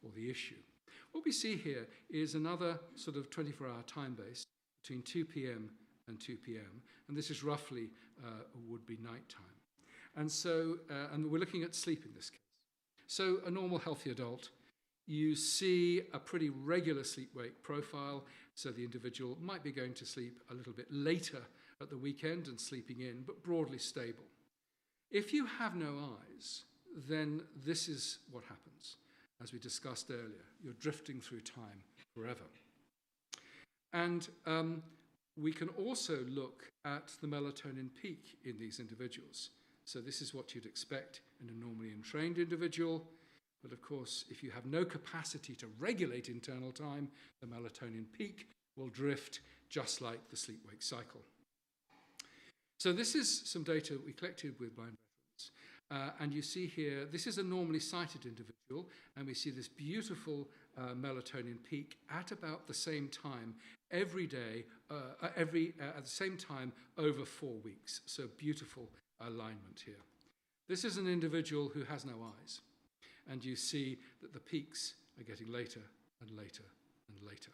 or the issue. What we see here is another sort of 24-hour time base between 2 p.m. and 2 p.m., and this is roughly would be nighttime. And so, and we're looking at sleep in this case. So a normal healthy adult, you see a pretty regular sleep-wake profile, so the individual might be going to sleep a little bit later at the weekend and sleeping in, but broadly stable. If you have no eyes, then this is what happens. As we discussed earlier, you're drifting through time forever. And we can also look at the melatonin peak in these individuals. So this is what you'd expect in a normally entrained individual. But of course, if you have no capacity to regulate internal time, the melatonin peak will drift just like the sleep-wake cycle. So this is some data we collected with blind veterans. And you see here, this is a normally sighted individual, and we see this beautiful melatonin peak at about the same time every day, at the same time over 4 weeks. So beautiful alignment here. This is an individual who has no eyes, and you see that the peaks are getting later and later and later.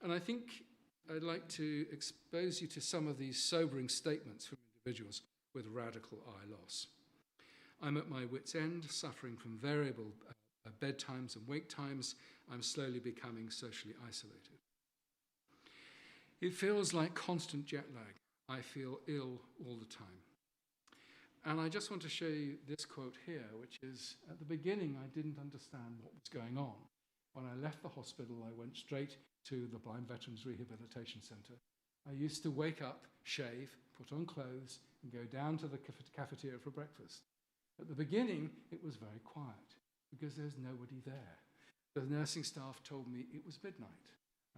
And I think I'd like to expose you to some of these sobering statements from individuals with radical eye loss. I'm at my wit's end, suffering from variable bedtimes and wake times. I'm slowly becoming socially isolated. It feels like constant jet lag. I feel ill all the time. And I just want to show you this quote here, which is, at the beginning, I didn't understand what was going on. When I left the hospital, I went straight to the Blind Veterans Rehabilitation Centre. I used to wake up, shave, put on clothes, and go down to the cafeteria for breakfast. At the beginning, it was very quiet, because there's nobody there. The nursing staff told me it was midnight.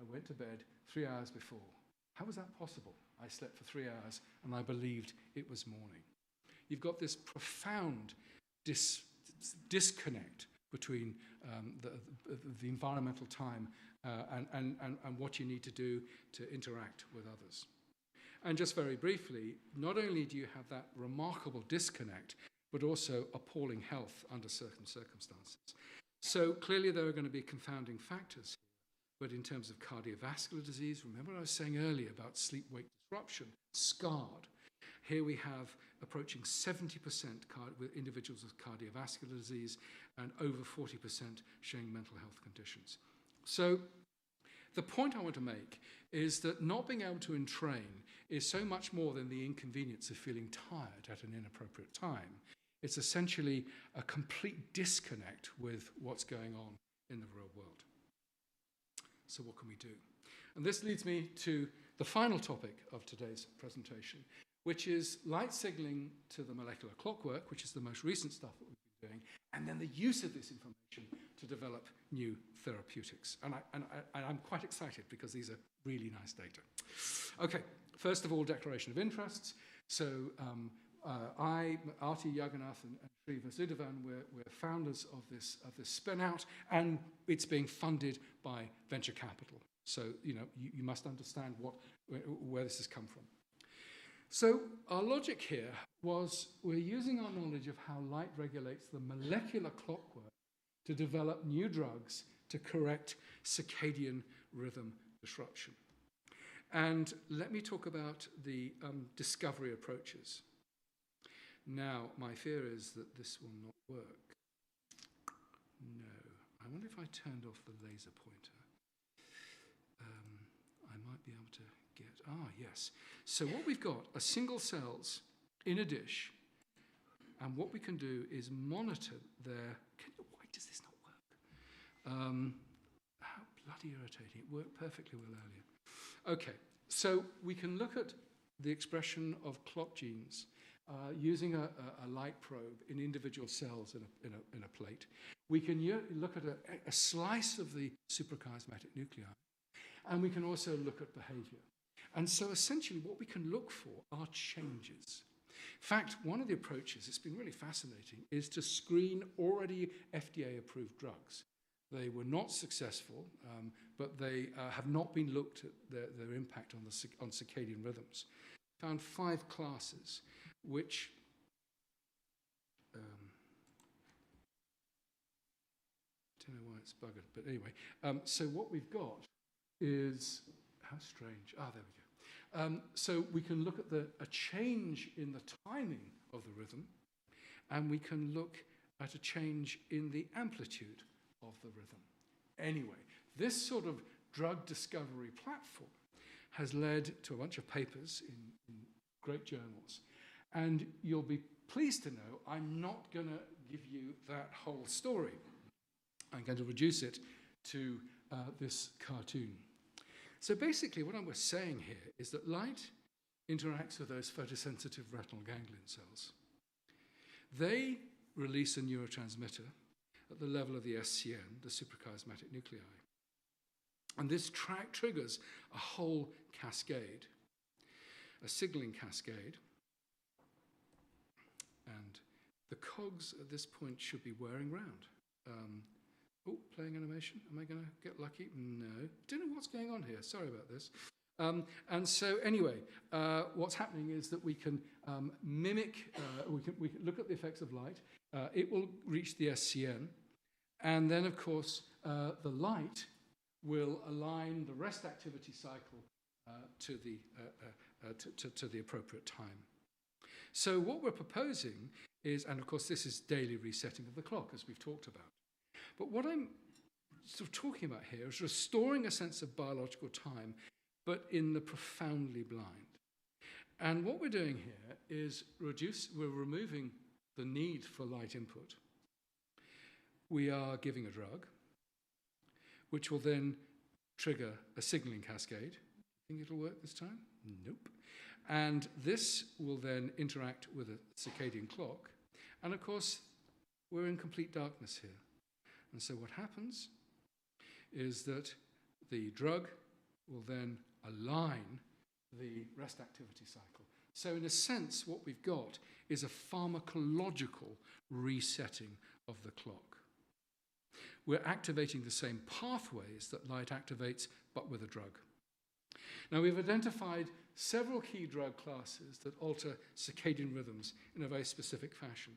I went to bed 3 hours before. How was that possible? I slept for 3 hours, and I believed it was morning. You've got this profound disconnect between the environmental time and what you need to do to interact with others. And just very briefly, not only do you have that remarkable disconnect, but also appalling health under certain circumstances. So clearly there are going to be confounding factors here. But in terms of cardiovascular disease, remember I was saying earlier about sleep-wake disruption, scarred. Here we have approaching 70% with individuals with cardiovascular disease and over 40% showing mental health conditions. So the point I want to make is that not being able to entrain is so much more than the inconvenience of feeling tired at an inappropriate time. It's essentially a complete disconnect with what's going on in the real world. So what can we do? And this leads me to the final topic of today's presentation, which is light signaling to the molecular clockwork, which is the most recent stuff that we've been doing, and then the use of this information to develop new therapeutics. And I'm quite excited because these are really nice data. Okay, first of all, declaration of interests. So I, Arti Jagannath, and Sri Vasudevan, we're founders of this spin-out, and it's being funded by venture capital. So, you must understand where this has come from. So our logic here was we're using our knowledge of how light regulates the molecular clockwork to develop new drugs to correct circadian rhythm disruption. And let me talk about the discovery approaches. Now, my fear is that this will not work. No. I wonder if I turned off the laser pointer. I might be able to get... yes. So what we've got are single cells in a dish, and what we can do is monitor their... Why does this not work? How bloody irritating. It worked perfectly well earlier. Okay, so we can look at the expression of clock genes using a light probe in individual cells in a plate. We can look at a slice of the suprachiasmatic nuclei, and we can also look at behavior. And so essentially what we can look for are changes. In fact, one of the approaches, it's been really fascinating, is to screen already FDA-approved drugs. They were not successful, but they have not been looked at their impact on circadian rhythms. Found 5 classes, which don't know why it's buggered, but anyway. So what we've got is, how strange. There we go. So we can look at a change in the timing of the rhythm, and we can look at a change in the amplitude of the rhythm. Anyway, this sort of drug discovery platform has led to a bunch of papers in great journals. And you'll be pleased to know I'm not going to give you that whole story. I'm going to reduce it to this cartoon. So basically what we're saying here is that light interacts with those photosensitive retinal ganglion cells. They release a neurotransmitter at the level of the SCN, the suprachiasmatic nuclei. And this triggers a whole cascade, a signaling cascade. And the cogs at this point should be whirring round. Playing animation. Am I going to get lucky? No. Don't know what's going on here. Sorry about this. And so anyway, what's happening is that we can mimic, we can look at the effects of light. It will reach the SCN. And then, of course, the light will align the rest activity cycle to the appropriate time. So what we're proposing is, and of course this is daily resetting of the clock, as we've talked about. But what I'm sort of talking about here is restoring a sense of biological time, but in the profoundly blind. And what we're doing here is we're removing the need for light input. We are giving a drug, which will then trigger a signaling cascade. Think it'll work this time? Nope. And this will then interact with a circadian clock. And of course, we're in complete darkness here. And so what happens is that the drug will then align the rest activity cycle. So in a sense, what we've got is a pharmacological resetting of the clock. We're activating the same pathways that light activates, but with a drug. Now, we've identified several key drug classes that alter circadian rhythms in a very specific fashion.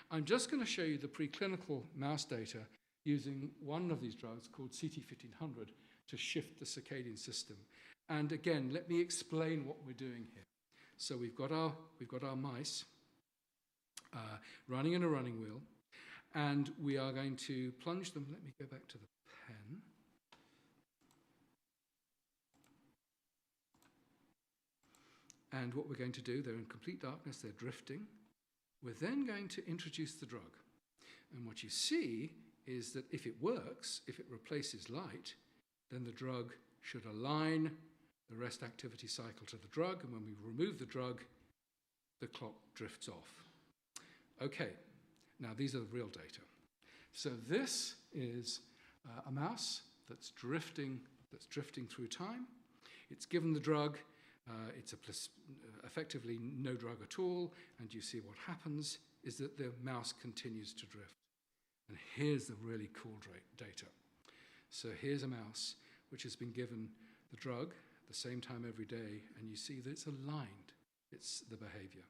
I'm just going to show you the preclinical mouse data using one of these drugs called CT1500 to shift the circadian system. And again, let me explain what we're doing here. So we've got our mice running in a running wheel, and we are going to plunge them. Let me go back to the pen. And what we're going to do, they're in complete darkness, they're drifting. We're then going to introduce the drug. And what you see is that if it works, if it replaces light, then the drug should align the rest activity cycle to the drug, and when we remove the drug, the clock drifts off. Okay, now these are the real data. So this is a mouse that's drifting through time. It's given the drug. It's effectively no drug at all, and you see what happens is that the mouse continues to drift. And here's the really cool data. So here's a mouse which has been given the drug at the same time every day, and you see that it's aligned. It's the behavior.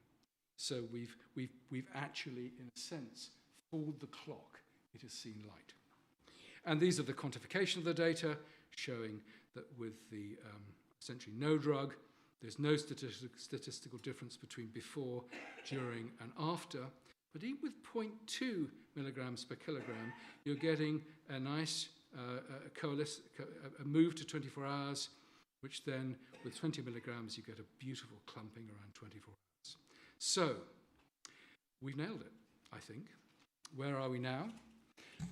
So we've actually, in a sense, fooled the clock. It has seen light. And these are the quantification of the data, showing that with the essentially no drug, there's no statistical difference between before, during, and after. But even with 0.2 milligrams per kilogram, you're getting a nice a move to 24 hours, which then, with 20 milligrams, you get a beautiful clumping around 24 hours. So, we've nailed it, I think. Where are we now?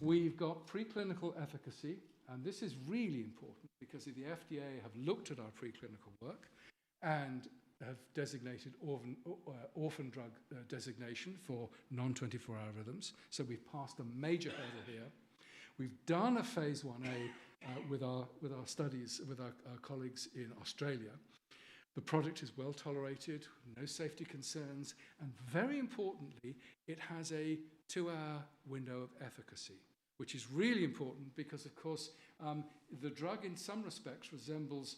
We've got preclinical efficacy, and this is really important because the FDA have looked at our preclinical work and have designated orphan drug designation for non-24-hour rhythms. So we've passed a major hurdle here. We've done a phase 1A with our studies, with our colleagues in Australia. The product is well tolerated, no safety concerns, and very importantly, it has a 2-hour window of efficacy, which is really important because, of course, the drug in some respects resembles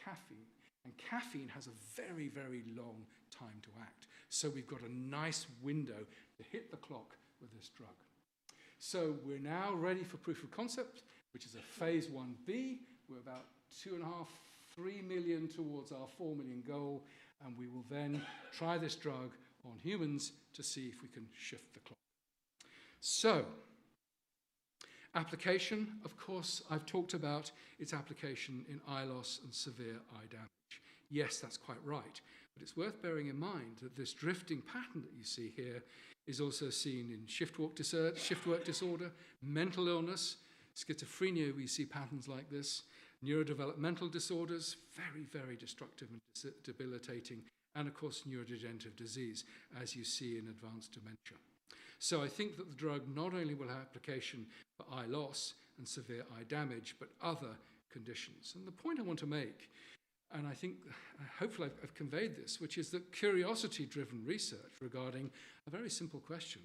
caffeine. And caffeine has a very, very long time to act. So we've got a nice window to hit the clock with this drug. So we're now ready for proof of concept, which is a phase 1B. We're about 2.5, 3 million towards our 4 million goal, and we will then try this drug on humans to see if we can shift the clock. So, application, of course, I've talked about its application in eye loss and severe eye damage. Yes, that's quite right, but it's worth bearing in mind that this drifting pattern that you see here is also seen in shift work disorder, mental illness, schizophrenia. We see patterns like this, neurodevelopmental disorders, very, very destructive and debilitating, and of course neurodegenerative disease, as you see in advanced dementia. So I think that the drug not only will have application for eye loss and severe eye damage, but other conditions. And the point I want to make, and I think, hopefully I've conveyed this, which is that curiosity-driven research regarding a very simple question,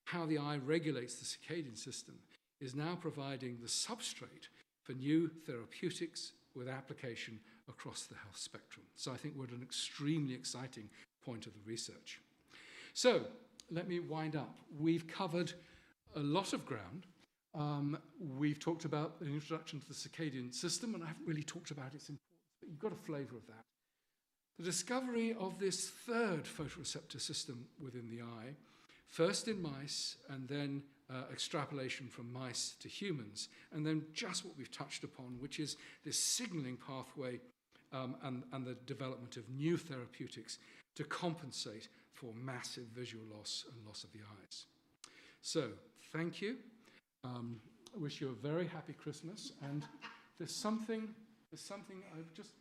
how the eye regulates the circadian system, is now providing the substrate for new therapeutics with application across the health spectrum. So I think we're at an extremely exciting point of the research. So let me wind up. We've covered a lot of ground. We've talked about an introduction to the circadian system, and I haven't really talked about its importance, but you've got a flavour of that. The discovery of this third photoreceptor system within the eye, first in mice, and then extrapolation from mice to humans, and then just what we've touched upon, which is this signalling pathway and the development of new therapeutics to compensate for massive visual loss and loss of the eyes. So, thank you. I wish you a very happy Christmas, and there's something I've just,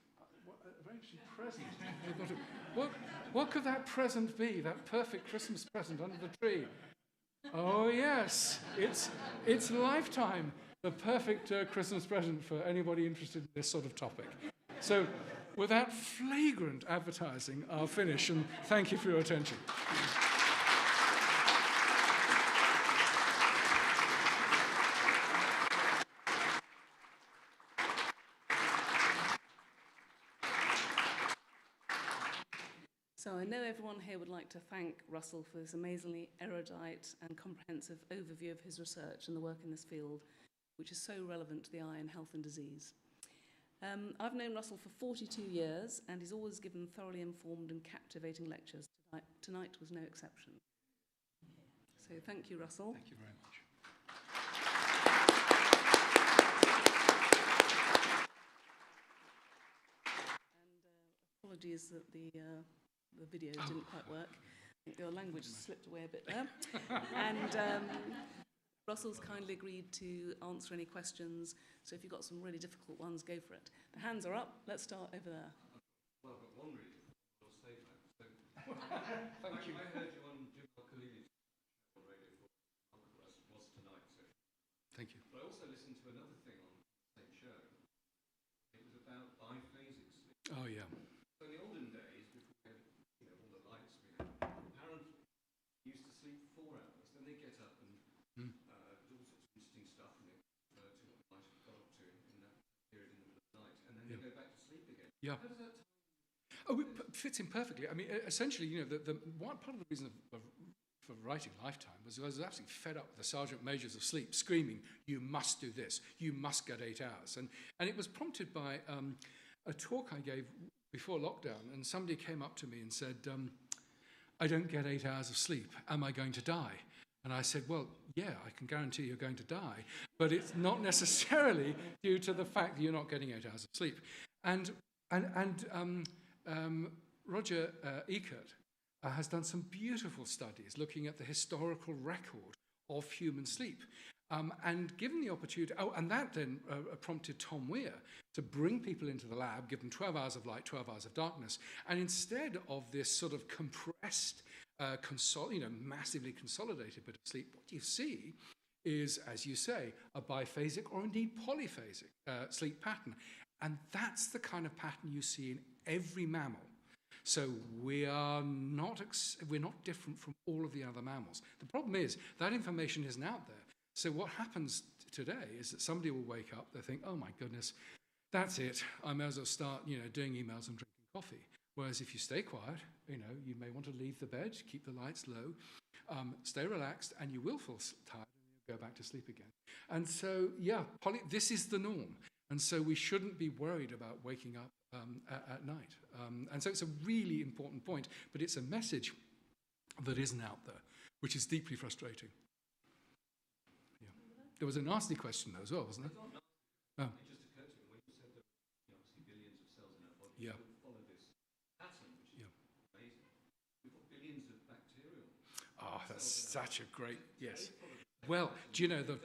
a very interesting present. What could that present be, that perfect Christmas present under the tree? Oh yes, it's Lifetime, the perfect Christmas present for anybody interested in this sort of topic. So, with that flagrant advertising, I'll finish, and thank you for your attention. So I know everyone here would like to thank Russell for this amazingly erudite and comprehensive overview of his research and the work in this field, which is so relevant to the eye and health and disease. I've known Russell for 42 years, and he's always given thoroughly informed and captivating lectures. Tonight was no exception. So thank you, Russell. Thank you very much. And apologies that the video didn't quite work. I think your language slipped away a bit there. And Russell's kindly agreed to answer any questions, so if you've got some really difficult ones, go for it. The hands are up. Let's start over there. Well, I've got one really difficult. I'll save that. So thank you. I heard you on Jim Al-Khalili's on radio for was tonight. So. Thank you. But I also listened to another thing on the same show. It was about biphasic sleep. Oh, yeah. So in the olden days, before we had all the lights, parents used to sleep 4 hours, then they get up and do all sorts of interesting stuff, and they refer to what they might have got up to in that period in the middle of the night, and then they go back to sleep again. Yeah. How does that tie? Oh, it fits in perfectly. I mean, essentially, the one part of the reason for writing Lifetime was I was absolutely fed up with the sergeant majors of sleep screaming, "You must do this. You must get 8 hours." And it was prompted by a talk I gave before lockdown, and somebody came up to me and said, "I don't get 8 hours of sleep. Am I going to die?" And I said, "Well, yeah, I can guarantee you're going to die, but it's not necessarily due to the fact that you're not getting 8 hours of sleep." And Roger Eckert has done some beautiful studies looking at the historical record of human sleep. And given the opportunity, and that then prompted Tom Weir to bring people into the lab, give them 12 hours of light, 12 hours of darkness, and instead of this sort of compressed, massively consolidated bit of sleep, what you see is, as you say, a biphasic or indeed polyphasic sleep pattern. And that's the kind of pattern you see in every mammal. So we're not different from all of the other mammals. The problem is that information isn't out there. So what happens today is that somebody will wake up, they think, "Oh my goodness, that's it. I may as well start, doing emails and drinking coffee." Whereas if you stay quiet, you may want to leave the bed, keep the lights low, stay relaxed, and you will feel tired and you'll go back to sleep again. And so, this is the norm. And so we shouldn't be worried about waking up at night. And so it's a really important point, but it's a message that isn't out there, which is deeply frustrating. Yeah. There was a nasty question though as well, wasn't there? Oh. It just occurred to me when you said that obviously billions of cells in our body follow this pattern, which is amazing. We've got billions of bacterial. Oh, that's such a great, yes. Well, do you know the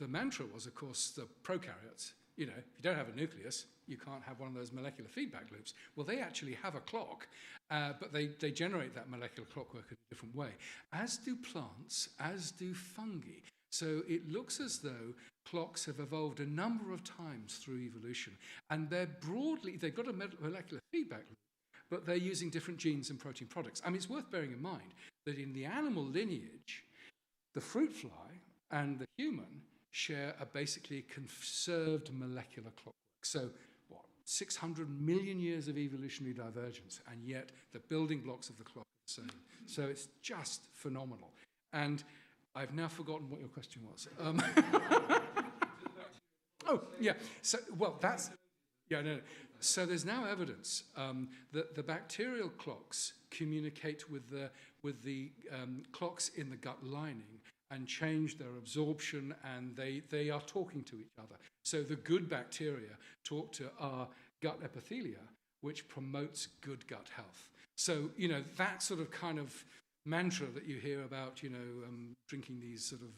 mantra was, of course, the prokaryotes. If you don't have a nucleus, you can't have one of those molecular feedback loops. Well, they actually have a clock, but they generate that molecular clockwork in a different way, as do plants, as do fungi. So it looks as though clocks have evolved a number of times through evolution, and they've got a molecular feedback loop, but they're using different genes and protein products. I mean, it's worth bearing in mind that in the animal lineage, the fruit fly and the human share a basically conserved molecular clockwork. So, 600 million years of evolutionary divergence, and yet the building blocks of the clock are the same. So it's just phenomenal. And I've now forgotten what your question was. So there's now evidence that the bacterial clocks communicate with the clocks in the gut lining and change their absorption, and they are talking to each other. So the good bacteria talk to our gut epithelia, which promotes good gut health. So, that sort of kind of mantra that you hear about, drinking these sort of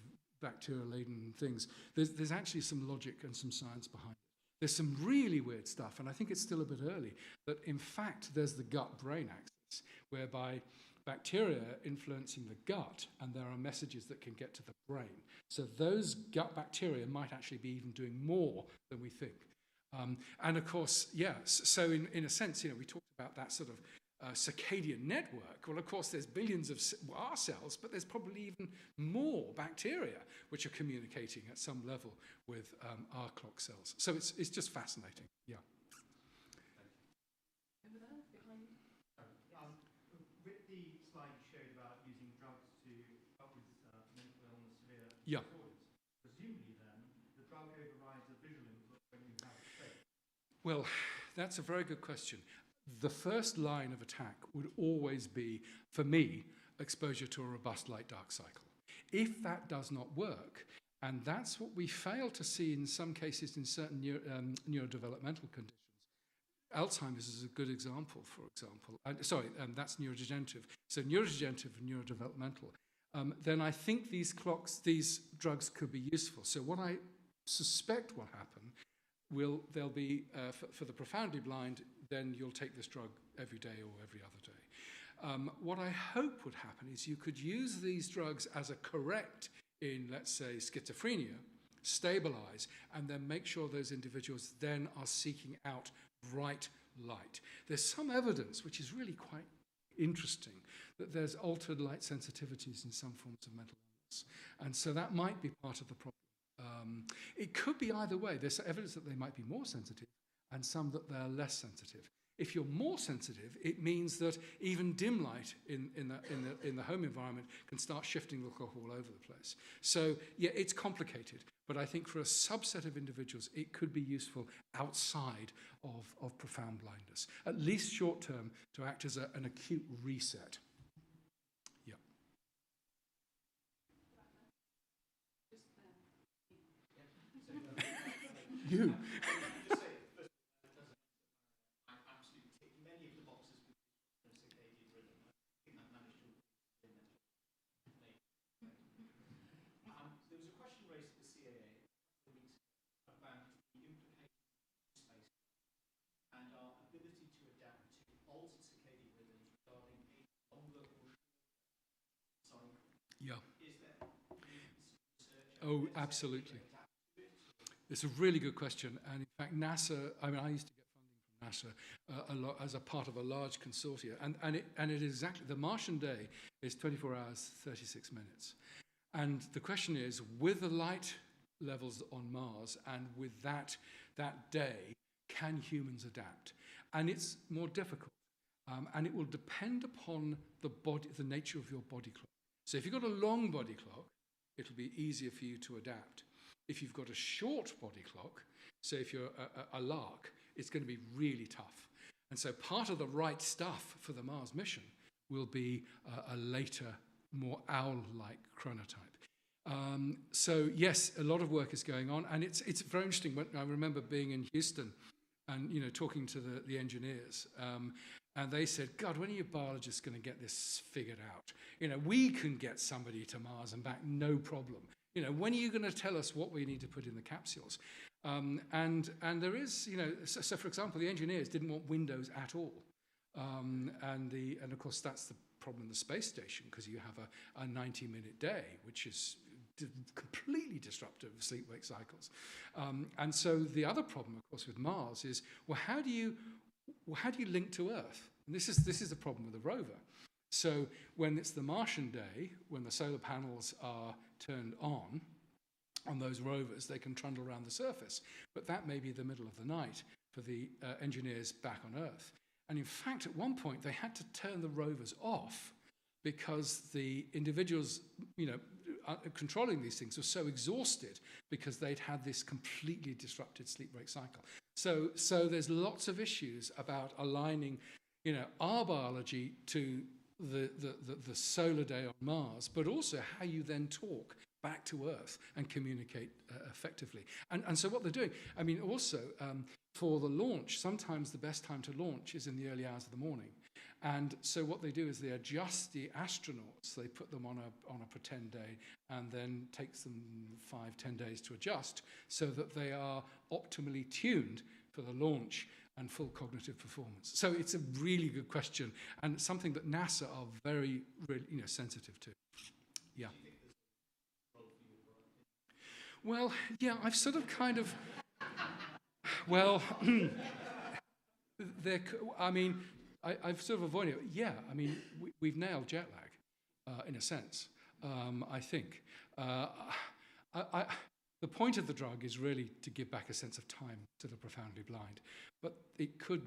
bacteria-laden things, there's actually some logic and some science behind it. There's some really weird stuff, and I think it's still a bit early, that in fact there's the gut-brain axis, whereby bacteria influencing the gut, and there are messages that can get to the brain. So those gut bacteria might actually be even doing more than we think. And of course, so in a sense, we talked about that sort of circadian network. Well, of course, there's billions of our cells, but there's probably even more bacteria which are communicating at some level with our clock cells. So it's just fascinating. Yeah. Over there, behind you. With the slide you showed about using drugs to help with mental illness, severe Yeah. disorders, presumably then the drug overrides a visual Well, that's a very good question. The first line of attack would always be, for me, exposure to a robust light-dark cycle. If that does not work, and that's what we fail to see in some cases in certain neurodevelopmental conditions. Alzheimer's is a good example, for example. That's neurodegenerative. So neurodegenerative and neurodevelopmental. Then I think these drugs could be useful. So what I suspect will happen they'll be, for the profoundly blind, then you'll take this drug every day or every other day. What I hope would happen is you could use these drugs as a correct in, let's say, schizophrenia, stabilize, and then make sure those individuals then are seeking out bright light. There's some evidence, which is really quite interesting, that there's altered light sensitivities in some forms of mental illness. And so that might be part of the problem. It could be either way. There's evidence that they might be more sensitive and some that they're less sensitive. If you're more sensitive, it means that even dim light in the home environment can start shifting the clock all over the place. So, yeah, it's complicated. But I think for a subset of individuals, it could be useful outside of profound blindness, at least short term, to act as an acute reset. Yeah. You. Many of the boxes with circadian rhythm, I think I've managed to there was a question raised at the CAA a couple of weeks ago about the implications of space and our ability to adapt to altered circadian rhythms regarding a longer or shorter cycle. Yeah. Is there research? Oh, absolutely. It's a really good question. And in fact, NASA, I used to get funding from NASA a lot as a part of a large consortia. And it is exactly, the Martian day is 24 hours, 36 minutes. And the question is, with the light levels on Mars and with that day, can humans adapt? And it's more difficult. And it will depend upon the nature of your body clock. So if you've got a long body clock, it'll be easier for you to adapt. If you've got a short body clock, so if you're a lark, it's going to be really tough. And so part of the right stuff for the Mars mission will be a later, more owl-like chronotype. So yes, a lot of work is going on, and it's very interesting. I remember being in Houston and talking to the engineers, and they said, "God, when are you biologists going to get this figured out? We can get somebody to Mars and back, no problem. When are you going to tell us what we need to put in the capsules?" And there is, so for example, the engineers didn't want windows at all. And of course, that's the problem in the space station, because you have a 90-minute day, which is completely disruptive of sleep-wake cycles. And so the other problem, of course, with Mars is, well, how do you link to Earth? And this is the problem with the rover. So when it's the Martian day, when the solar panels are turned on those rovers, they can trundle around the surface. But that may be the middle of the night for the engineers back on Earth. And in fact, at one point, they had to turn the rovers off because the individuals, controlling these things were so exhausted because they'd had this completely disrupted sleep-wake cycle. So there's lots of issues about aligning, our biology to the solar day on Mars, but also how you then talk back to Earth and communicate effectively. And so what they're doing, also for the launch, sometimes the best time to launch is in the early hours of the morning. And so what they do is they adjust the astronauts, they put them on a pretend day, and then takes them 5-10 days to adjust so that they are optimally tuned for the launch and full cognitive performance. So it's a really good question, and something that NASA are very, really, sensitive to. Yeah. Well, yeah, I've sort of kind of, well, I've sort of avoided it. Yeah, we've nailed jet lag, in a sense, I think. The point of the drug is really to give back a sense of time to the profoundly blind. But it could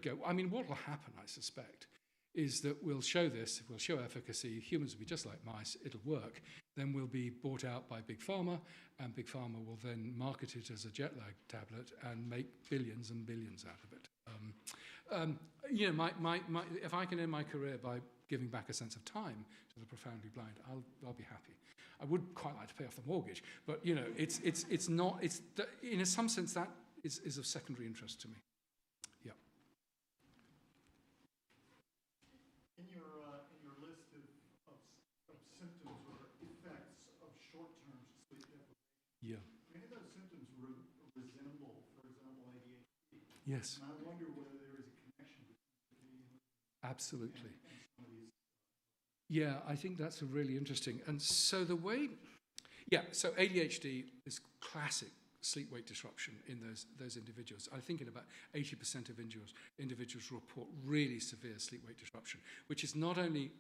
go. What will happen, I suspect, is that we'll show this, we'll show efficacy, humans will be just like mice, it'll work, then we'll be bought out by Big Pharma, and Big Pharma will then market it as a jet lag tablet and make billions and billions out of it. If I can end my career by giving back a sense of time to the profoundly blind, I'll be happy. I would quite like to pay off the mortgage, but in some sense that is of secondary interest to me. Yeah. In your list of symptoms or effects of short-term sleep deprivation, Yeah. many of those symptoms resemble, for example, ADHD. Yes. And I wonder whether there is a connection between Absolutely. and some of these. Yeah, I think that's a really interesting. And so so ADHD is classic sleep-wake disruption in those individuals. I think in about 80% of individuals report really severe sleep-wake disruption, which is not only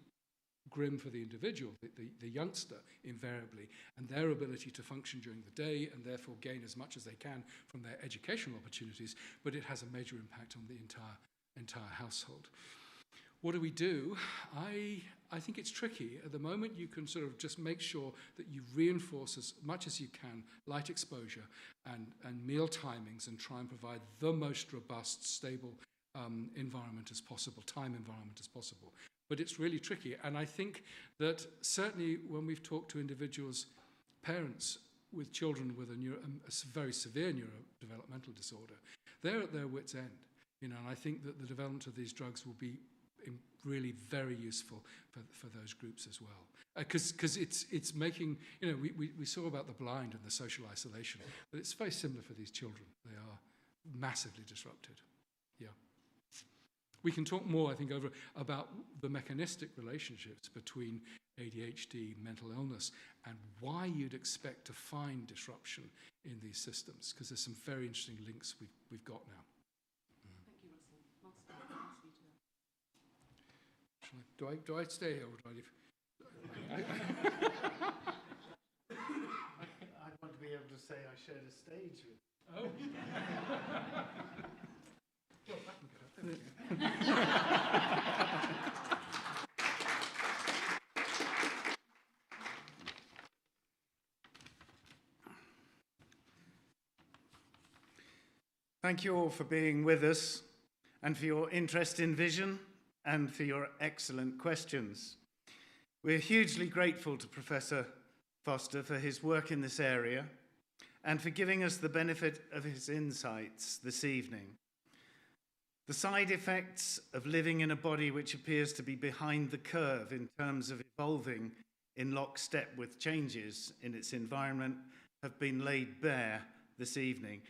grim for the individual, the youngster invariably, and their ability to function during the day and therefore gain as much as they can from their educational opportunities, but it has a major impact on the entire household. What do we do? I think it's tricky. At the moment, you can sort of just make sure that you reinforce as much as you can light exposure and meal timings and try and provide the most robust, stable environment as possible, time environment as possible. But it's really tricky. And I think that certainly when we've talked to individuals, parents with children with a very severe neurodevelopmental disorder, they're at their wits' end. And I think that the development of these drugs will be really very useful for those groups as well. Because it's making, we saw about the blind and the social isolation, but it's very similar for these children. They are massively disrupted. Yeah. We can talk more, I think, about the mechanistic relationships between ADHD, mental illness, and why you'd expect to find disruption in these systems, because there's some very interesting links we've got now. Thank you, Russell. Master, I'll ask you to. Do I stay here or do I leave? I want to be able to say I shared a stage with. Oh. Thank you all for being with us and for your interest in vision and for your excellent questions. We're hugely grateful to Professor Foster for his work in this area and for giving us the benefit of his insights this evening. The side effects of living in a body which appears to be behind the curve in terms of evolving in lockstep with changes in its environment have been laid bare this evening,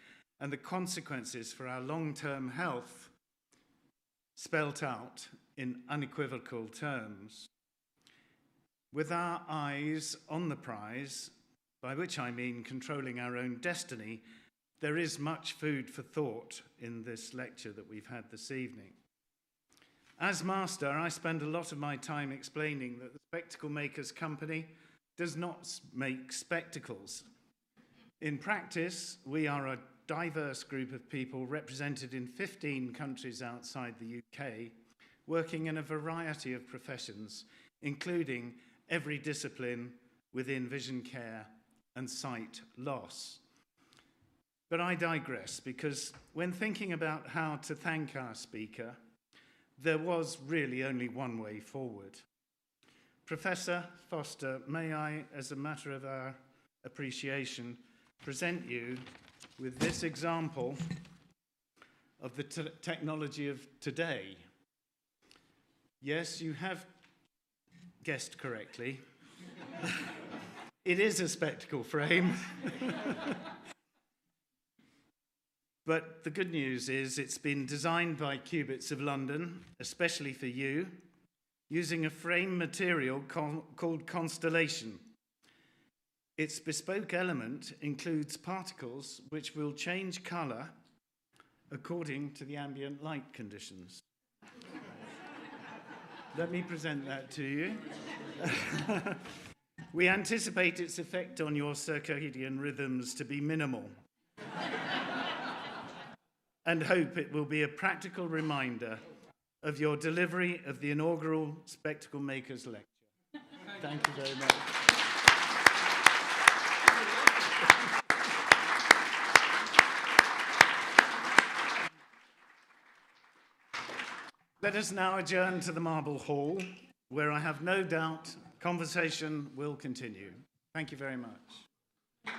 and the consequences for our long-term health spelt out in unequivocal terms. With our eyes on the prize, by which I mean controlling our own destiny, there is much food for thought in this lecture that we've had this evening. As master, I spend a lot of my time explaining that the Spectacle Makers Company does not make spectacles. In practice, we are a diverse group of people represented in 15 countries outside the UK, working in a variety of professions, including every discipline within vision care and sight loss. But I digress, because when thinking about how to thank our speaker, there was really only one way forward. Professor Foster, may I, as a matter of our appreciation, present you with this example of the technology of today. Yes, you have guessed correctly. It is a spectacle frame. But the good news is it's been designed by Qubits of London, especially for you, using a frame material called Constellation. Its bespoke element includes particles which will change colour according to the ambient light conditions. Let me present that to you. We anticipate its effect on your circadian rhythms to be minimal, and hope it will be a practical reminder of your delivery of the inaugural Spectacle Makers Lecture. Thank you very much. Let us now adjourn to the Marble Hall, where I have no doubt conversation will continue. Thank you very much.